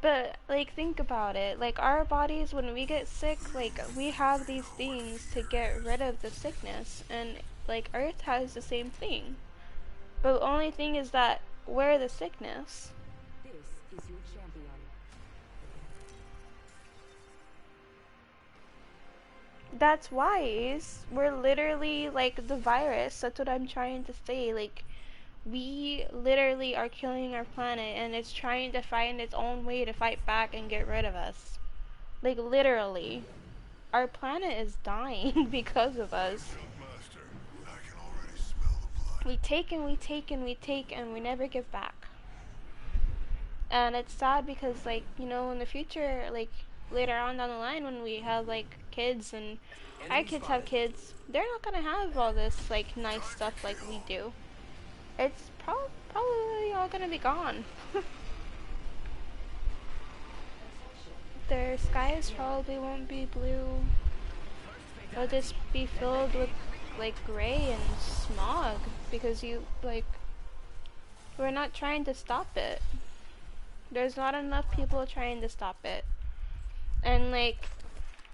But like think about it. Like our bodies, when we get sick, like we have these things to get rid of the sickness, and like Earth has the same thing. But the only thing is that we're the sickness. This is your champion. That's wise. We're literally like the virus. That's what I'm trying to say. Like, we literally are killing our planet, and it's trying to find its own way to fight back and get rid of us. Like, literally. Our planet is dying because of us. Master, I can already smell the blood. We take and we take and we take, and we never give back. And it's sad because, like, you know, in the future, like, later on down the line when we have, like, kids and our kids have kids, they're not gonna have all this, like, nice stuff like we do. It's probably all gonna be gone. Their skies probably won't be blue. They'll just be filled with, like, gray and smog because we're not trying to stop it. There's not enough people trying to stop it. And, like,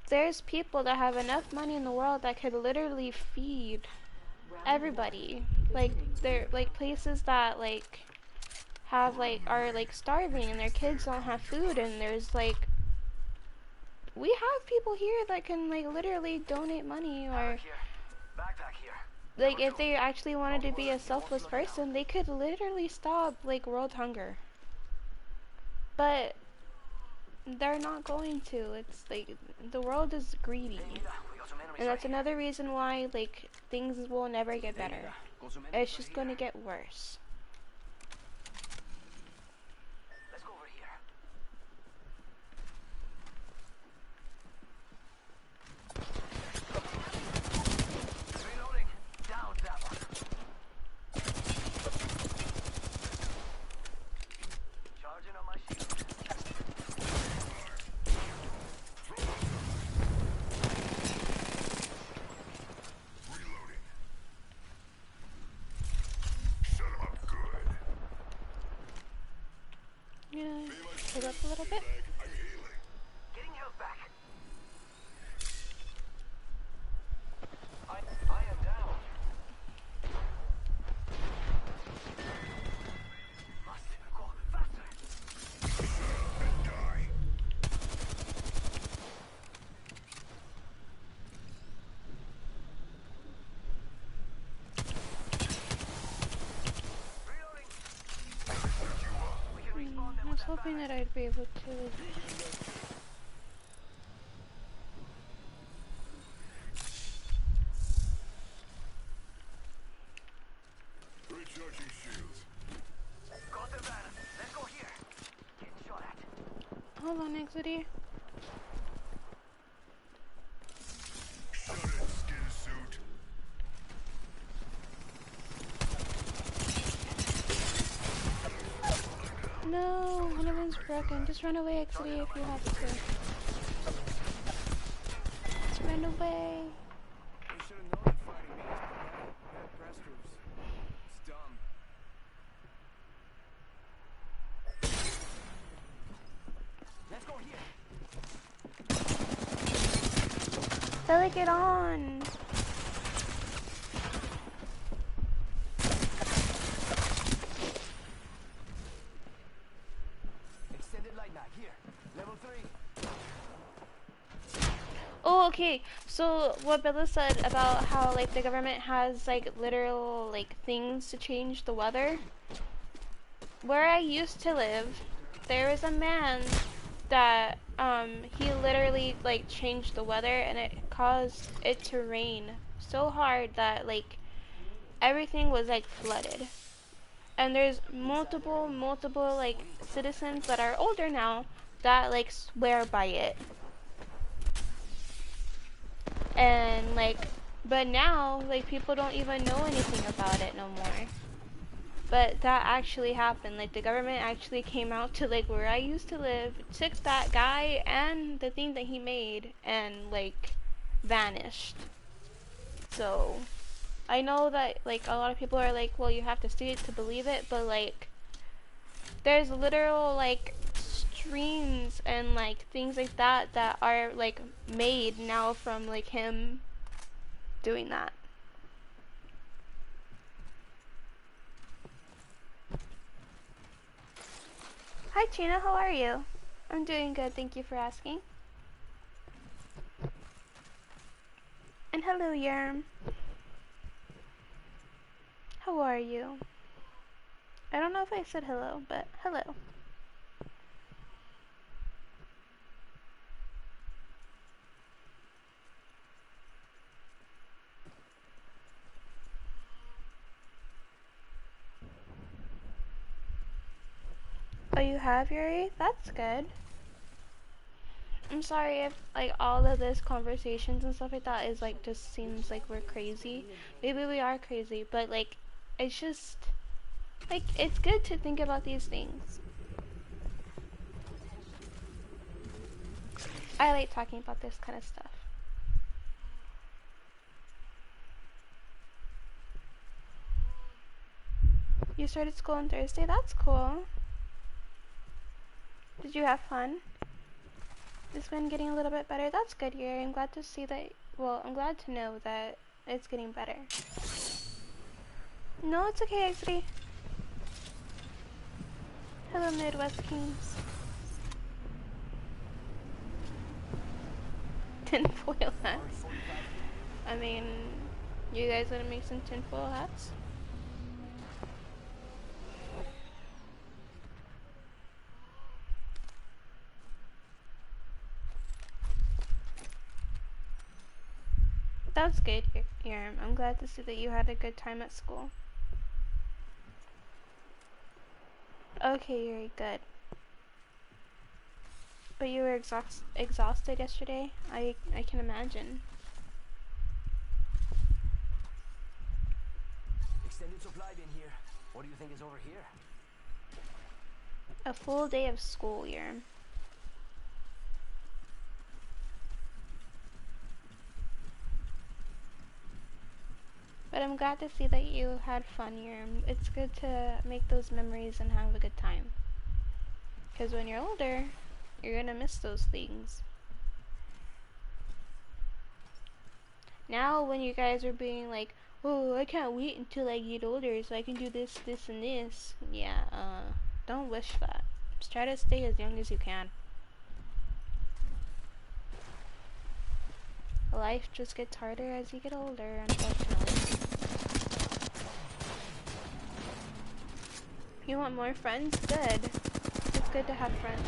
there's people that have enough money in the world that could literally feed everybody. Like, they're, like, places that, like, have, like, are, like, starving and their kids don't have food, and there's, like, we have people here that can, like, literally donate money, or, Backpack here. like, if they actually wanted to be a selfless person, they could literally stop, like, world hunger. But they're not going to. It's like the world is greedy, and that's another reason why like things will never get better. It's just gonna get worse. Let's go over here. Reloading. Down that one. Charging on my shield. Reloading. Shut him up good. Yeah, pull up a little bit. I'm healing. Getting health back. I am down. Must go faster. And die. Reloading. We can respawn them I was hoping that I'd be able to. Recharging shields. Got the van. Let's go here. Getting shot at. Hold on, Exody. Shut it, skin suit. No, one of them's broken. Just run away, Exody, if you have to. Just run away. We should have known fighting me is bad pressers. It's dumb. Let's go here. Bella, get on. Extended light mag here. Level 3. Oh, okay. So what Bella said about how like the government has like literal like things to change the weather. Where I used to live, there was a man that he literally like changed the weather, and it caused it to rain so hard that like everything was like flooded. And there's multiple like citizens that are older now that like swear by it. And like, but now like people don't even know anything about it no more. But that actually happened. Like the government actually came out to like where I used to live, took that guy and the thing that he made and like vanished. So I know that like a lot of people are like, well, you have to see it to believe it, but like there's literal like streams and like things like that that are like made now from like him doing that. Hi Trina, how are you? I'm doing good, thank you for asking. And hello Yerm. How are you? I don't know if I said hello, but hello. Oh, you have Yuri? That's good. I'm sorry if like all of this conversations and stuff like that is like just seems like we're crazy. Maybe we are crazy, but like it's just like it's good to think about these things. I like talking about this kind of stuff. You started school on Thursday? That's cool. Did you have fun? It's been getting a little bit better. That's good, Yuri. I'm glad to see that. Well, I'm glad to know that it's getting better. No, it's okay, X3. Hello, Midwest Kings. Tinfoil hats. I mean, you guys wanna make some tinfoil hats? That's good, Yerm. I'm glad to see that you had a good time at school. Okay, Yuri, good. But you were exhausted yesterday? I can imagine. Extended supply bin here. What do you think is over here? A full day of school, Yerm. But I'm glad to see that you had fun, Yerm. It's good to make those memories and have a good time. Because when you're older, you're gonna miss those things. Now when you guys are being like, oh, I can't wait until I get older so I can do this, this, and this. Yeah, don't wish that. Just try to stay as young as you can. Life just gets harder as you get older, unfortunately. You want more friends? Good. It's good to have friends.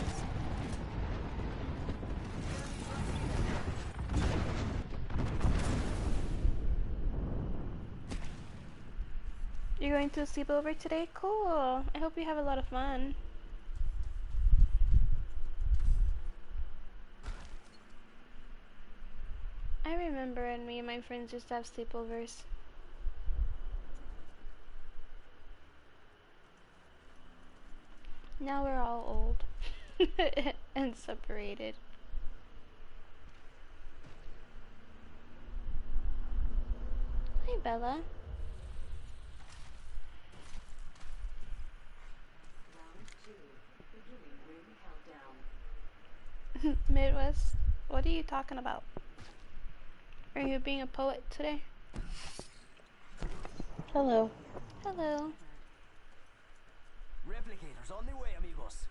You're going to a sleepover today? Cool. I hope you have a lot of fun. I remember when me and my friends used to have sleepovers. Now we're all old and separated. Hi, Bella. Midwest, what are you talking about? Are you being a poet today? Hello. Hello. Replicators on the way, amigos.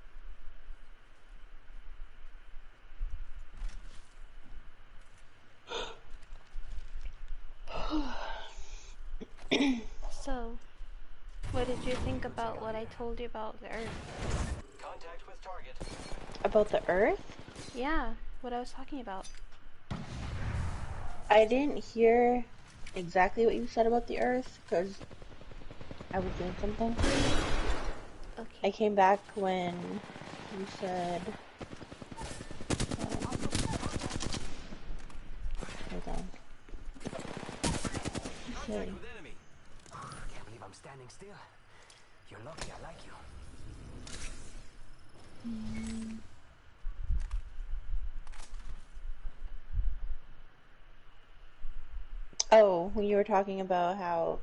So, what did you think about what I told you about the Earth? Contact with target. About the Earth? Yeah, what I was talking about. I didn't hear exactly what you said about the Earth because I was doing something. I Okay. came back when you said. Hold on. You said. Contact with enemy. Can't believe I'm standing still. You're lucky I like you. Oh, when you were talking about how,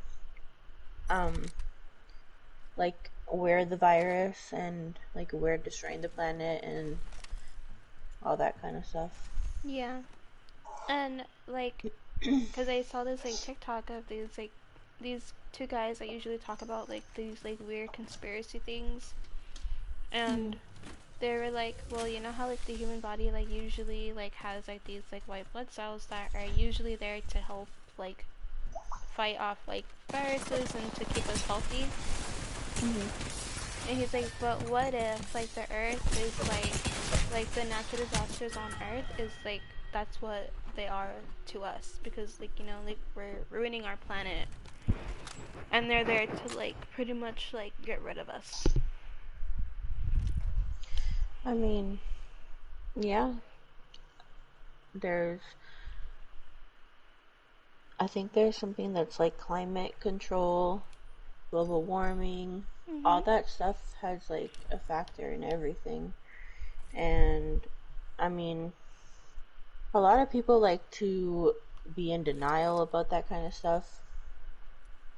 like, we're the virus and, like, we're destroying the planet and all that kind of stuff. Yeah. And like, cause I saw this like TikTok of these two guys that usually talk about like these like weird conspiracy things, and they were like, well, you know how like the human body like usually like has like these like white blood cells that are usually there to help like fight off like viruses and to keep us healthy. And he's like, but what if like the Earth is like the natural disasters on Earth is like that's what they are to us because like you know like we're ruining our planet and they're there to like pretty much like get rid of us. I mean, yeah, there's, I think there's something that's like climate control, global warming, all that stuff has like a factor in everything. And I mean, a lot of people like to be in denial about that kind of stuff.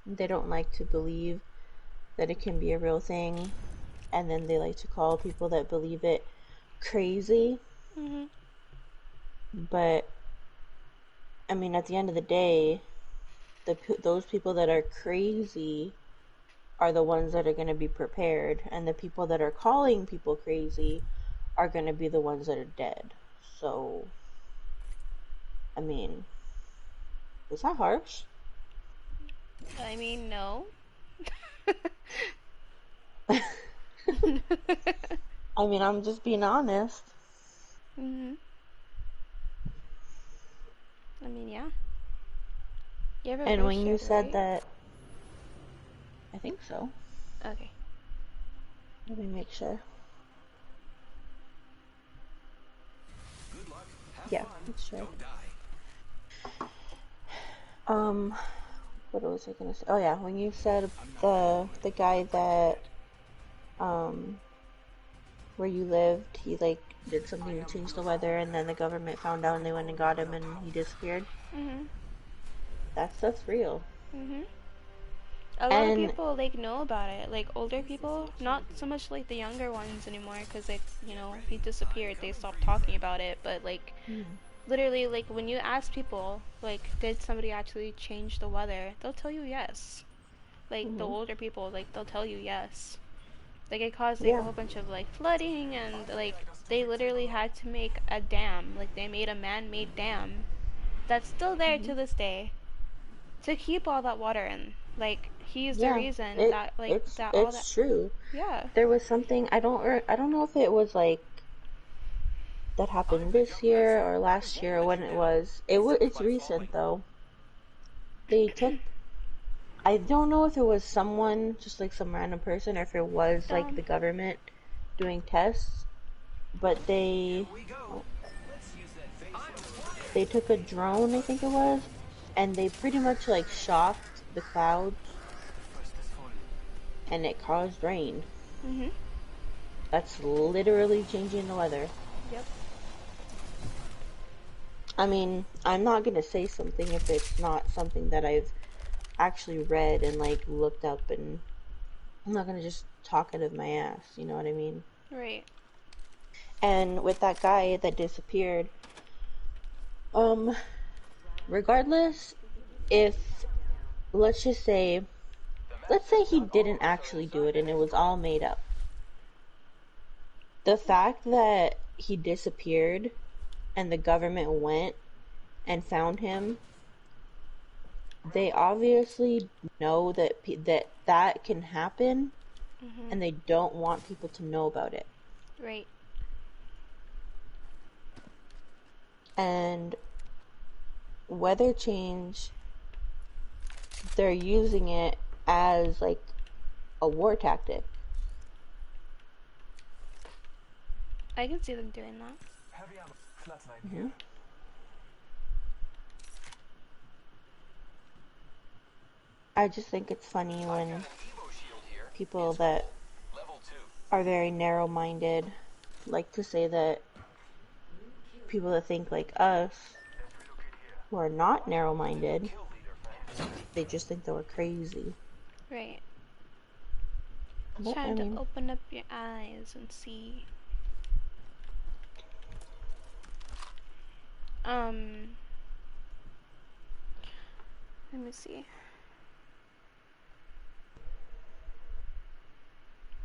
They don't like to believe that it can be a real thing. And then they like to call people that believe it crazy. But I mean, at the end of the day, those people that are crazy are the ones that are going to be prepared, and the people that are calling people crazy are going to be the ones that are dead. So, I mean, is that harsh? I mean, no. I mean, I'm just being honest. I mean, yeah. You have a And when you bracelet, said right? that, I think so. Okay. Let me make sure. Good luck. Have Yeah, fun. it's true. Don't die. What was I gonna say? Oh yeah, when you said the guy that where you lived, he like did something to change the weather, and then the government found out and they went and got him, and he disappeared. That stuff's real. A lot of And people like know about it, like older people, not so much like the younger ones anymore, because like you know he disappeared, they stopped talking about it. But like literally, like when you ask people, like did somebody actually change the weather, they'll tell you yes. Like the older people, like they'll tell you yes. Like it caused like a yeah, whole bunch of like flooding and like they literally had to make a dam. Like they made a man-made dam that's still there to this day to keep all that water in. Like he's the yeah, reason that like that all that it's true. yeah. There was something I don't know if it was like that happened this year or last year or when it was. It's recent though. They took, I don't know if it was someone, just like some random person, or if it was like the government doing tests, but We go. Let's use that face. they took a drone, I think it was, and they pretty much like shocked the clouds and it caused rain. That's literally changing the weather. Yep. I mean, I'm not gonna say something if it's not something that I've actually read and like looked up, and I'm not gonna just talk out of my ass, you know what I mean? Right. And with that guy that disappeared, regardless, if let's just say, let's say he didn't actually do it and it was all made up. The fact that he disappeared and the government went and found him, they obviously know that can happen, and they don't want people to know about it. Right. And weather change they're using it as like a war tactic. I can see them doing that. Heavy ammo. Flatline here. I just think it's funny when Evo shield here. people that Level 2. are very narrow-minded like to say that people that think like us, who are not narrow-minded, they just think that we're crazy. Right. But, Trying to open up your eyes and see. Let me see.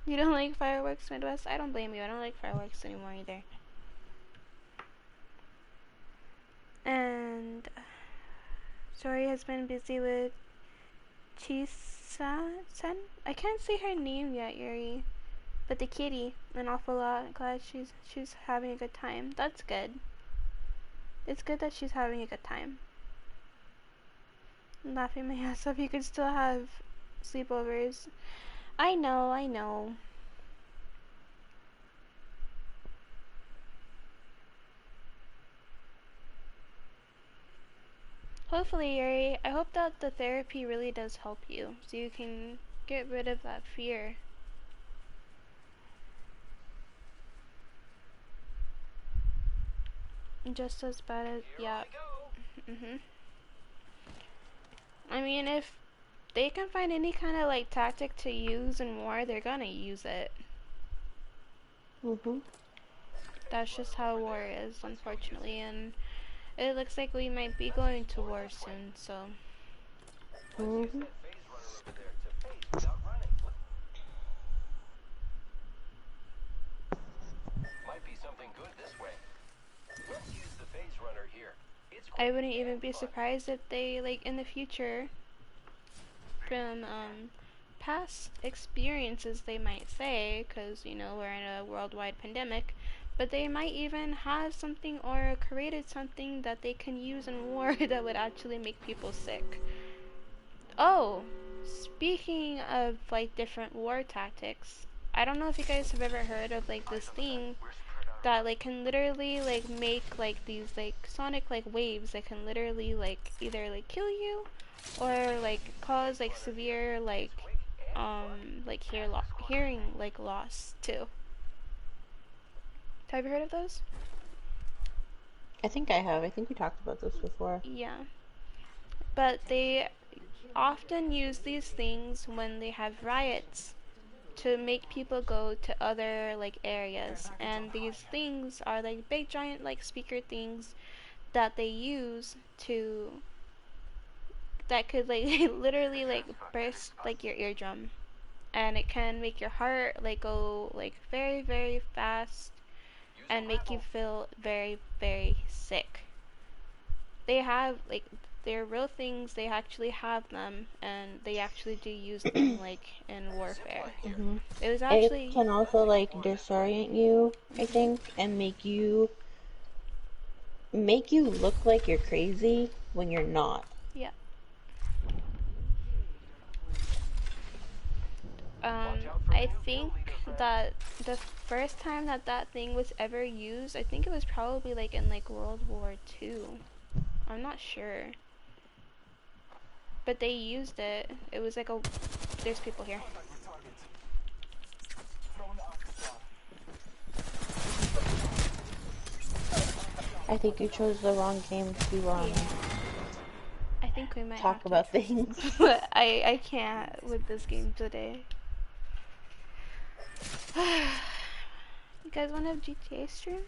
You don't like fireworks, Midwest? I don't blame you. I don't like fireworks anymore either. And Sori has been busy with Chisa-sen. I can't say her name yet, Yuri. But the kitty, an awful lot. Glad she's having a good time. That's good. It's good that she's having a good time. I'm laughing my ass off. You could still have sleepovers. I know, I know. Hopefully, Yuri, I hope that the therapy really does help you, so you can get rid of that fear. Just as bad as, yeah. I mean, if they can find any kind of like tactic to use in war, they're gonna use it. That's just how war is, unfortunately, and it looks like we might be going to war soon, so. Might be something good this way. Let's use the phase runner here. I wouldn't even be surprised if they, like, in the future, from past experiences, they might say, because, you know, we're in a worldwide pandemic, but they might even have something or created something that they can use in war that would actually make people sick. Oh, speaking of, like, different war tactics, I don't know if you guys have ever heard of, like, this thing that, like, can literally, like, make, like, these, like, sonic, like, waves that can literally, like, either, like, kill you or, like, cause, like, severe, like, hearing, like, loss, too. Have you heard of those? I think I have. I think we talked about this before. Yeah. But they often use these things when they have riots to make people go to other, like, areas. And these things are, like, big, giant, like, speaker things that they use to, that could, like, literally, like, burst, like, your eardrum. And it can make your heart, like, go, like, very, very fast and make you feel very, very sick. They have, like, they're real things, they actually have them, and they actually do use them, like, in warfare. It was actually... It can also, like, disorient you, I think, and make you look like you're crazy when you're not. Yeah. I think that the first time that that thing was ever used, I think it was probably, like, in, like, World War II. I'm not sure. But they used it. It was like a... There's people here. I think you chose the wrong game to Yeah. I think we might talk about things. But I can't with this game today. You guys want to have GTA stream?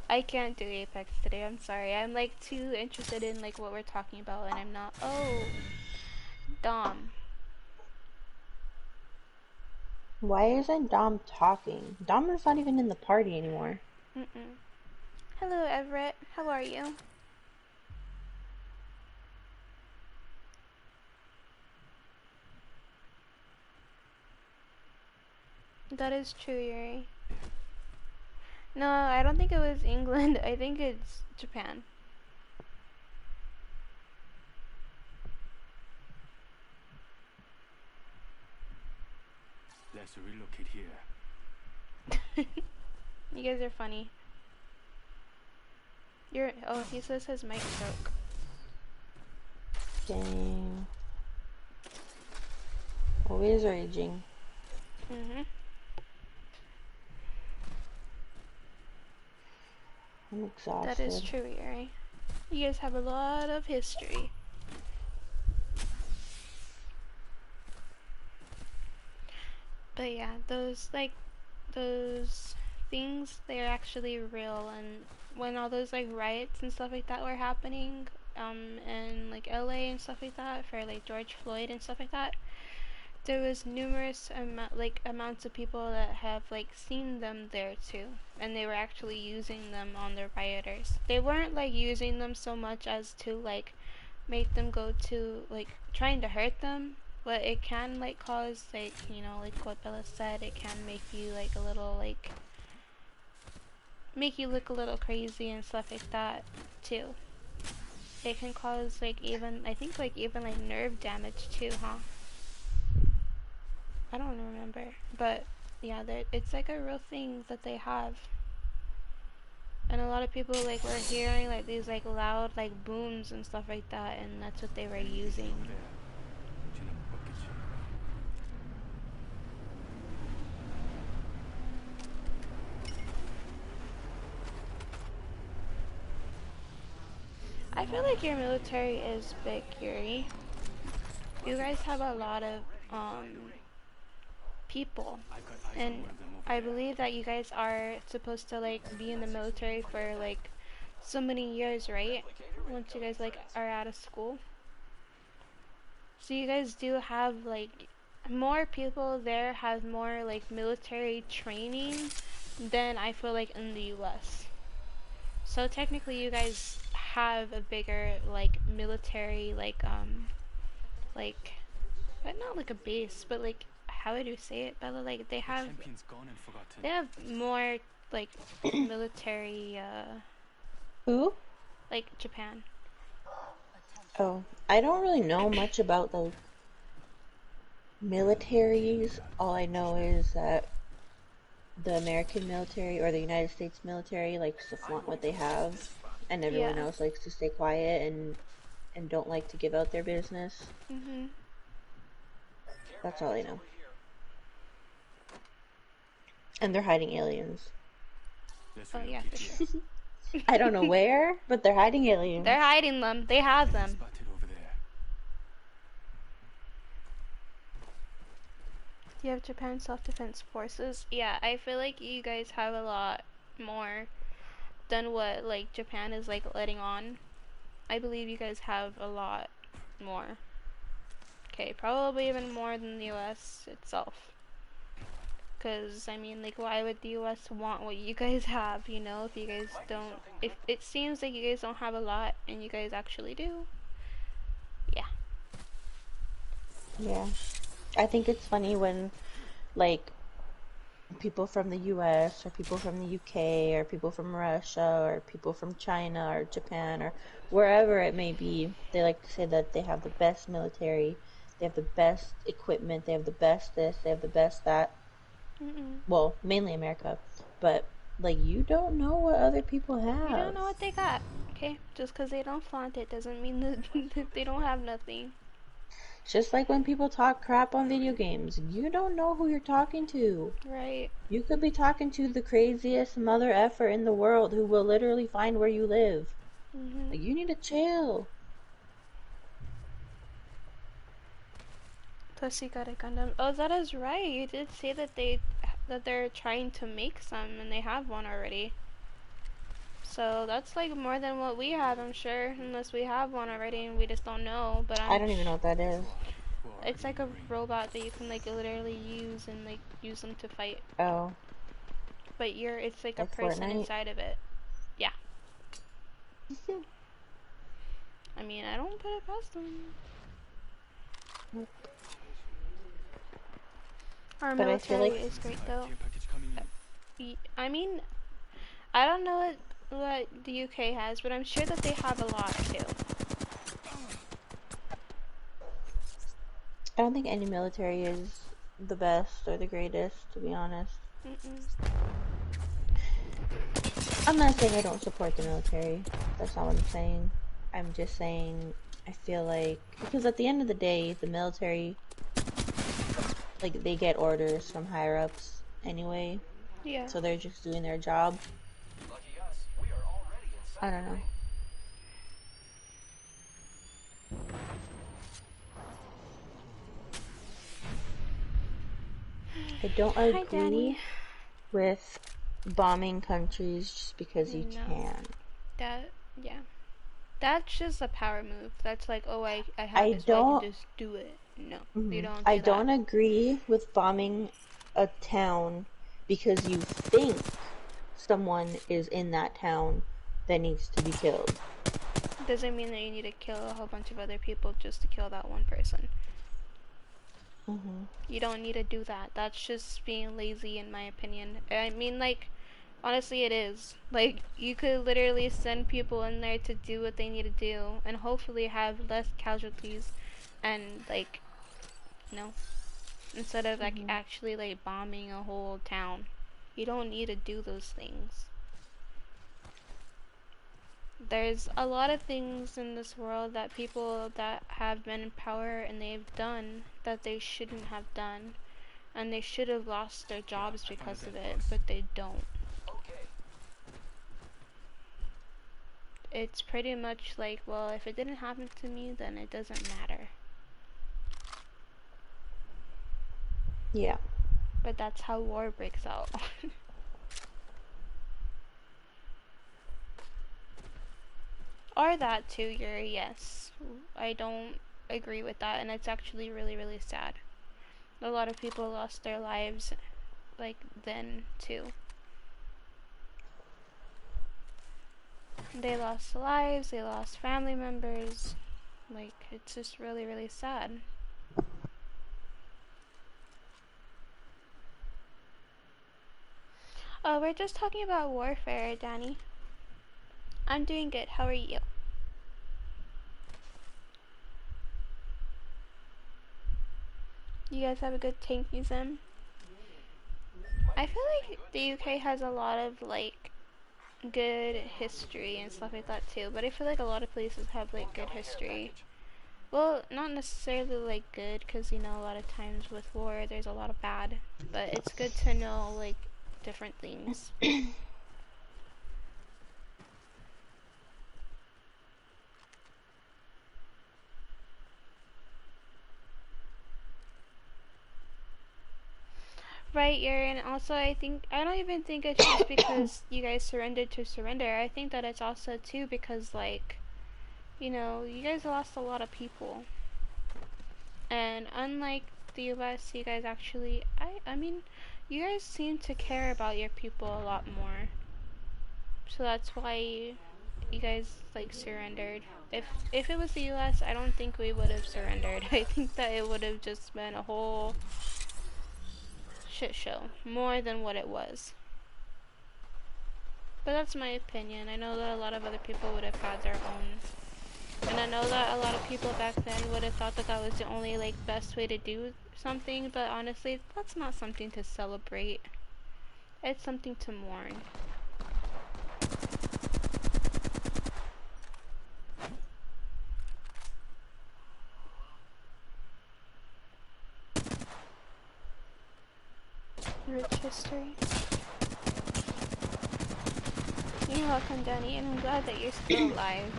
I can't do Apex today, I'm sorry. I'm, like, too interested in, like, what we're talking about, and I'm not. Oh, Dom. Why isn't Dom talking? Dom is not even in the party anymore. Hello, Everett. How are you? That is true, Yuri. No, I don't think it was England. I think it's Japan. Let's relocate here. You guys are funny. Oh, he says his mic broke. Dang. Always raging. Mhm. I'm exhausted. That is true, Yuri. You guys have a lot of history. But yeah, those things, they're actually real. And when all those like riots and stuff like that were happening, in like LA and stuff like that for like George Floyd and stuff like that, there was numerous amounts of people that have like seen them there too, and they were actually using them on the rioters. They weren't like using them so much as to like make them go to like trying to hurt them, but it can like cause like, you know, like what Bella said, it can make you like a little like make you look a little crazy and stuff like that too. It can cause like even I think like even like nerve damage too, huh? I don't remember, but yeah, it's like a real thing that they have. And a lot of people like were hearing like these like loud like booms and stuff like that, and that's what they were using. I feel like your military is big, Yuri. You guys have a lot of people, and I believe that you guys are supposed to like be in the military for like so many years, right? Once you guys like are out of school. So you guys do have like more people there have more like military training than I feel like in the US. So technically you guys have a bigger like military like but not like a base, but like how would you say it, Bella? Like they have more like military Who? like Japan. Oh, I don't really know much about the militaries. All I know is that the American military or the United States military likes to flaunt what they have, and everyone Yeah. else likes to stay quiet and don't like to give out their business. Mhm. That's all I know. And they're hiding aliens. Oh yeah, for sure. I don't know where, but they're hiding aliens. They're hiding them. They have them. Spotted over there. Do you have Japan Self-Defense Forces? Yeah, I feel like you guys have a lot more than what like Japan is like letting on. I believe you guys have a lot more. Okay, probably even more than the US itself. Because, I mean, like, why would the US want what you guys have, you know, if you guys don't, if it seems like you guys don't have a lot, and you guys actually do. Yeah. Yeah. I think it's funny when, like, people from the US, or people from the UK, or people from Russia, or people from China, or Japan, or wherever it may be, they like to say that they have the best military, they have the best equipment, they have the best this, they have the best that. Well, mainly America, but like you don't know what other people have. You don't know what they got, okay? Just because they don't flaunt it doesn't mean that they don't have nothing. Just like when people talk crap on video games, you don't know who you're talking to. Right. You could be talking to the craziest mother effer in the world who will literally find where you live. Like, you need to chill. Plus you got a Gundam. Oh, that is right. You did say that they're trying to make some, and they have one already. So that's like more than what we have, I'm sure, unless we have one already and we just don't know. But I don't even know what that is. It's like a robot that you can like literally use and like use them to fight. Oh. But it's like a Like person Fortnite? inside of it. Yeah. I mean, I don't put it past them. Our But I feel military like is great though. Care package coming in. I mean, I don't know what the UK has, but I'm sure that they have a lot too. I don't think any military is the best or the greatest, to be honest. I'm not saying I don't support the military. That's not what I'm saying. I'm just saying I feel like, because at the end of the day, the military, like, they get orders from higher ups anyway. Yeah. So they're just doing their job. Lucky us, we are already inside. I don't know. I don't Hi, agree Danny. with bombing countries just because you No. can. Yeah. That's just a power move. That's like, oh, I have I this, so I don't. can just do it. No, Mhm. you don't I do that. don't agree with bombing a town because you think someone is in that town that needs to be killed. Doesn't mean that you need to kill a whole bunch of other people just to kill that one person. You don't need to do that. That's just being lazy, in my opinion. I mean, like, honestly, it is. Like, you could literally send people in there to do what they need to do, and hopefully have less casualties, and, like, you know, instead of, like, actually, like, bombing a whole town. You don't need to do those things. There's a lot of things in this world that people that have been in power and they've done that they shouldn't have done, and they should have lost their jobs because of it, but they don't. Okay. It's pretty much like, well, if it didn't happen to me, then it doesn't matter. Yeah. But that's how war breaks out. Or that too, Yuri, yes. I don't agree with that, and it's actually really, really sad. A lot of people lost their lives, like, then, too. They lost lives, they lost family members. Like, it's just really, really sad. Oh, we're just talking about warfare, Danny. I'm doing good. How are you? You guys have a good tank museum? I feel like the UK has a lot of, like, good history and stuff like that too, but I feel like a lot of places have, like, good history. Well, not necessarily, like, good, because, you know, a lot of times with war there's a lot of bad, but it's good to know, like, different things. Right, Yuri, and also I don't even think it's just because you guys surrendered to surrender. I think that it's also too because, like, you know, you guys lost a lot of people. And unlike the US, you guys actually, I mean, you guys seem to care about your people a lot more. So that's why you guys, like, surrendered. If it was the US, I don't think we would have surrendered. I think that it would have just been a whole shit show, more than what it was. But that's my opinion. I know that a lot of other people would have had their own, and I know that a lot of people back then would have thought that that was the only, like, best way to do something, but honestly, that's not something to celebrate. It's something to mourn. Rich history. You're welcome, Danny, and I'm glad that you're still alive.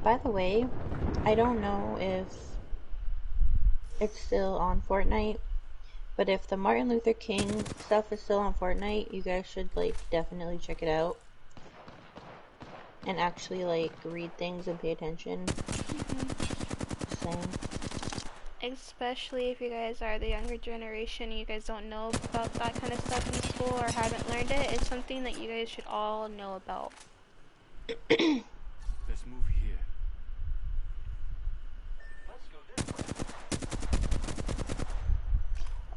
By the way, I don't know if it's still on Fortnite, but if the Martin Luther King stuff is still on Fortnite, you guys should, like, definitely check it out. And actually, like, read things and pay attention. Just saying. Especially if you guys are the younger generation, you guys don't know about that kind of stuff in school or haven't learned it. It's something that you guys should all know about. Let's move here. Let's go this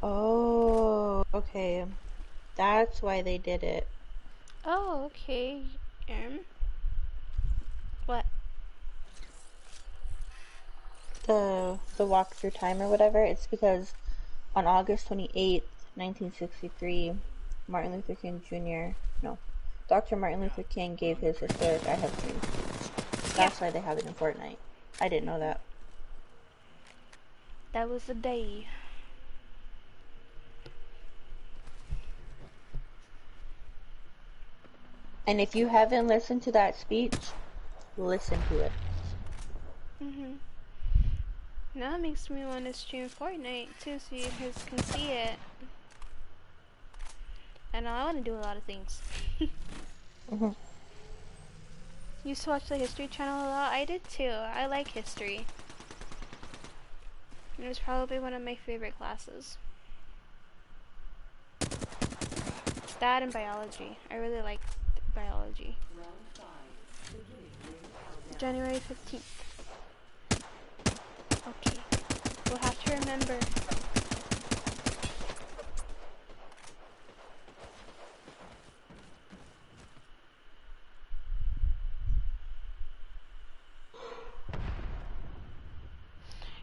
way. Oh, okay. That's why they did it. Oh, okay. What? The walkthrough time or whatever. It's because on August 28th, 1963, Martin Luther King Jr. No, Dr. Martin Luther King gave his historic I Have Dreams. Yeah, That's why they have it in Fortnite. I didn't know that. that was the day. And if you haven't listened to that speech, listen to it. Now it makes me want to stream Fortnite too, so you guys can see it. I know I want to do a lot of things. Used to watch the History Channel a lot. I did too. I like history. It was probably one of my favorite classes. That and biology. I really liked biology. January 15th. Okay. We'll have to remember.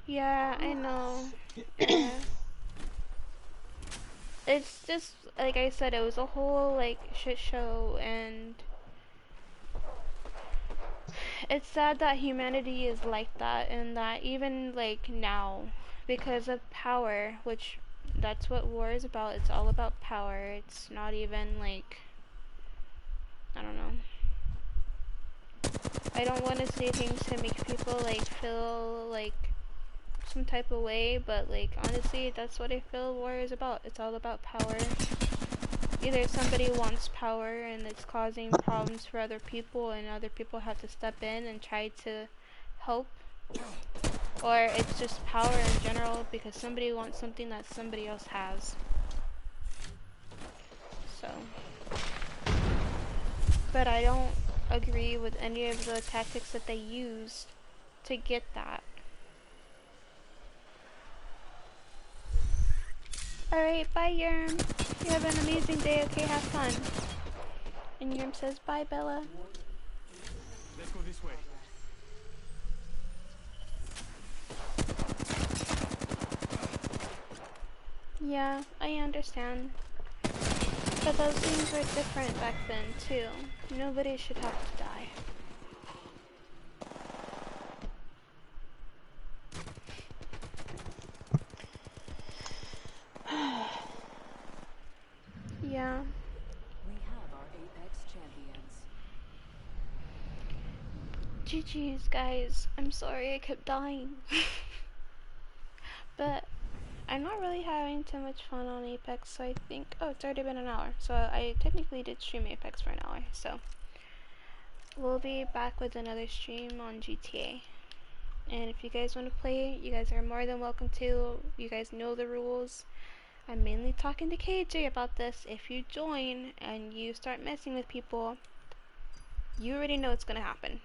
Yeah, I know. Yeah. It's just, like I said, it was a whole, like, shit show, and it's sad that humanity is like that, and that even, like, now, because of power, which, that's what war is about, it's all about power, it's not even, like, I don't know. I don't want to say things to make people, like, feel, like, some type of way, but like honestly that's what I feel war is about. It's all about power. Either somebody wants power and it's causing problems for other people and other people have to step in and try to help, or it's just power in general because somebody wants something that somebody else has. So, but I don't agree with any of the tactics that they used to get that. Alright, bye Yerm. You have an amazing day, okay? Have fun. And Yerm says, bye Bella. Let's go this way. Yeah, I understand. But those things were different back then, too. Nobody should have to die. Yeah. We have our Apex champions. GG's, guys. I'm sorry I kept dying. But I'm not really having too much fun on Apex, so I think... Oh, it's already been an hour. So I technically did stream Apex for an hour, so... We'll be back with another stream on GTA. And if you guys want to play, you guys are more than welcome to. You guys know the rules. I'm mainly talking to KJ about this. If you join and you start messing with people, you already know what's gonna happen.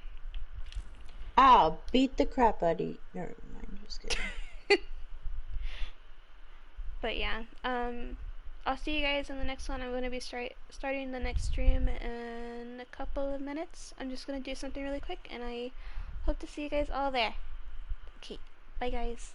I'll beat the crap out of you. Never mind, just kidding. But yeah, I'll see you guys in the next one. I'm gonna be starting the next stream in a couple of minutes. I'm just gonna do something really quick, and I hope to see you guys all there. Okay, bye guys.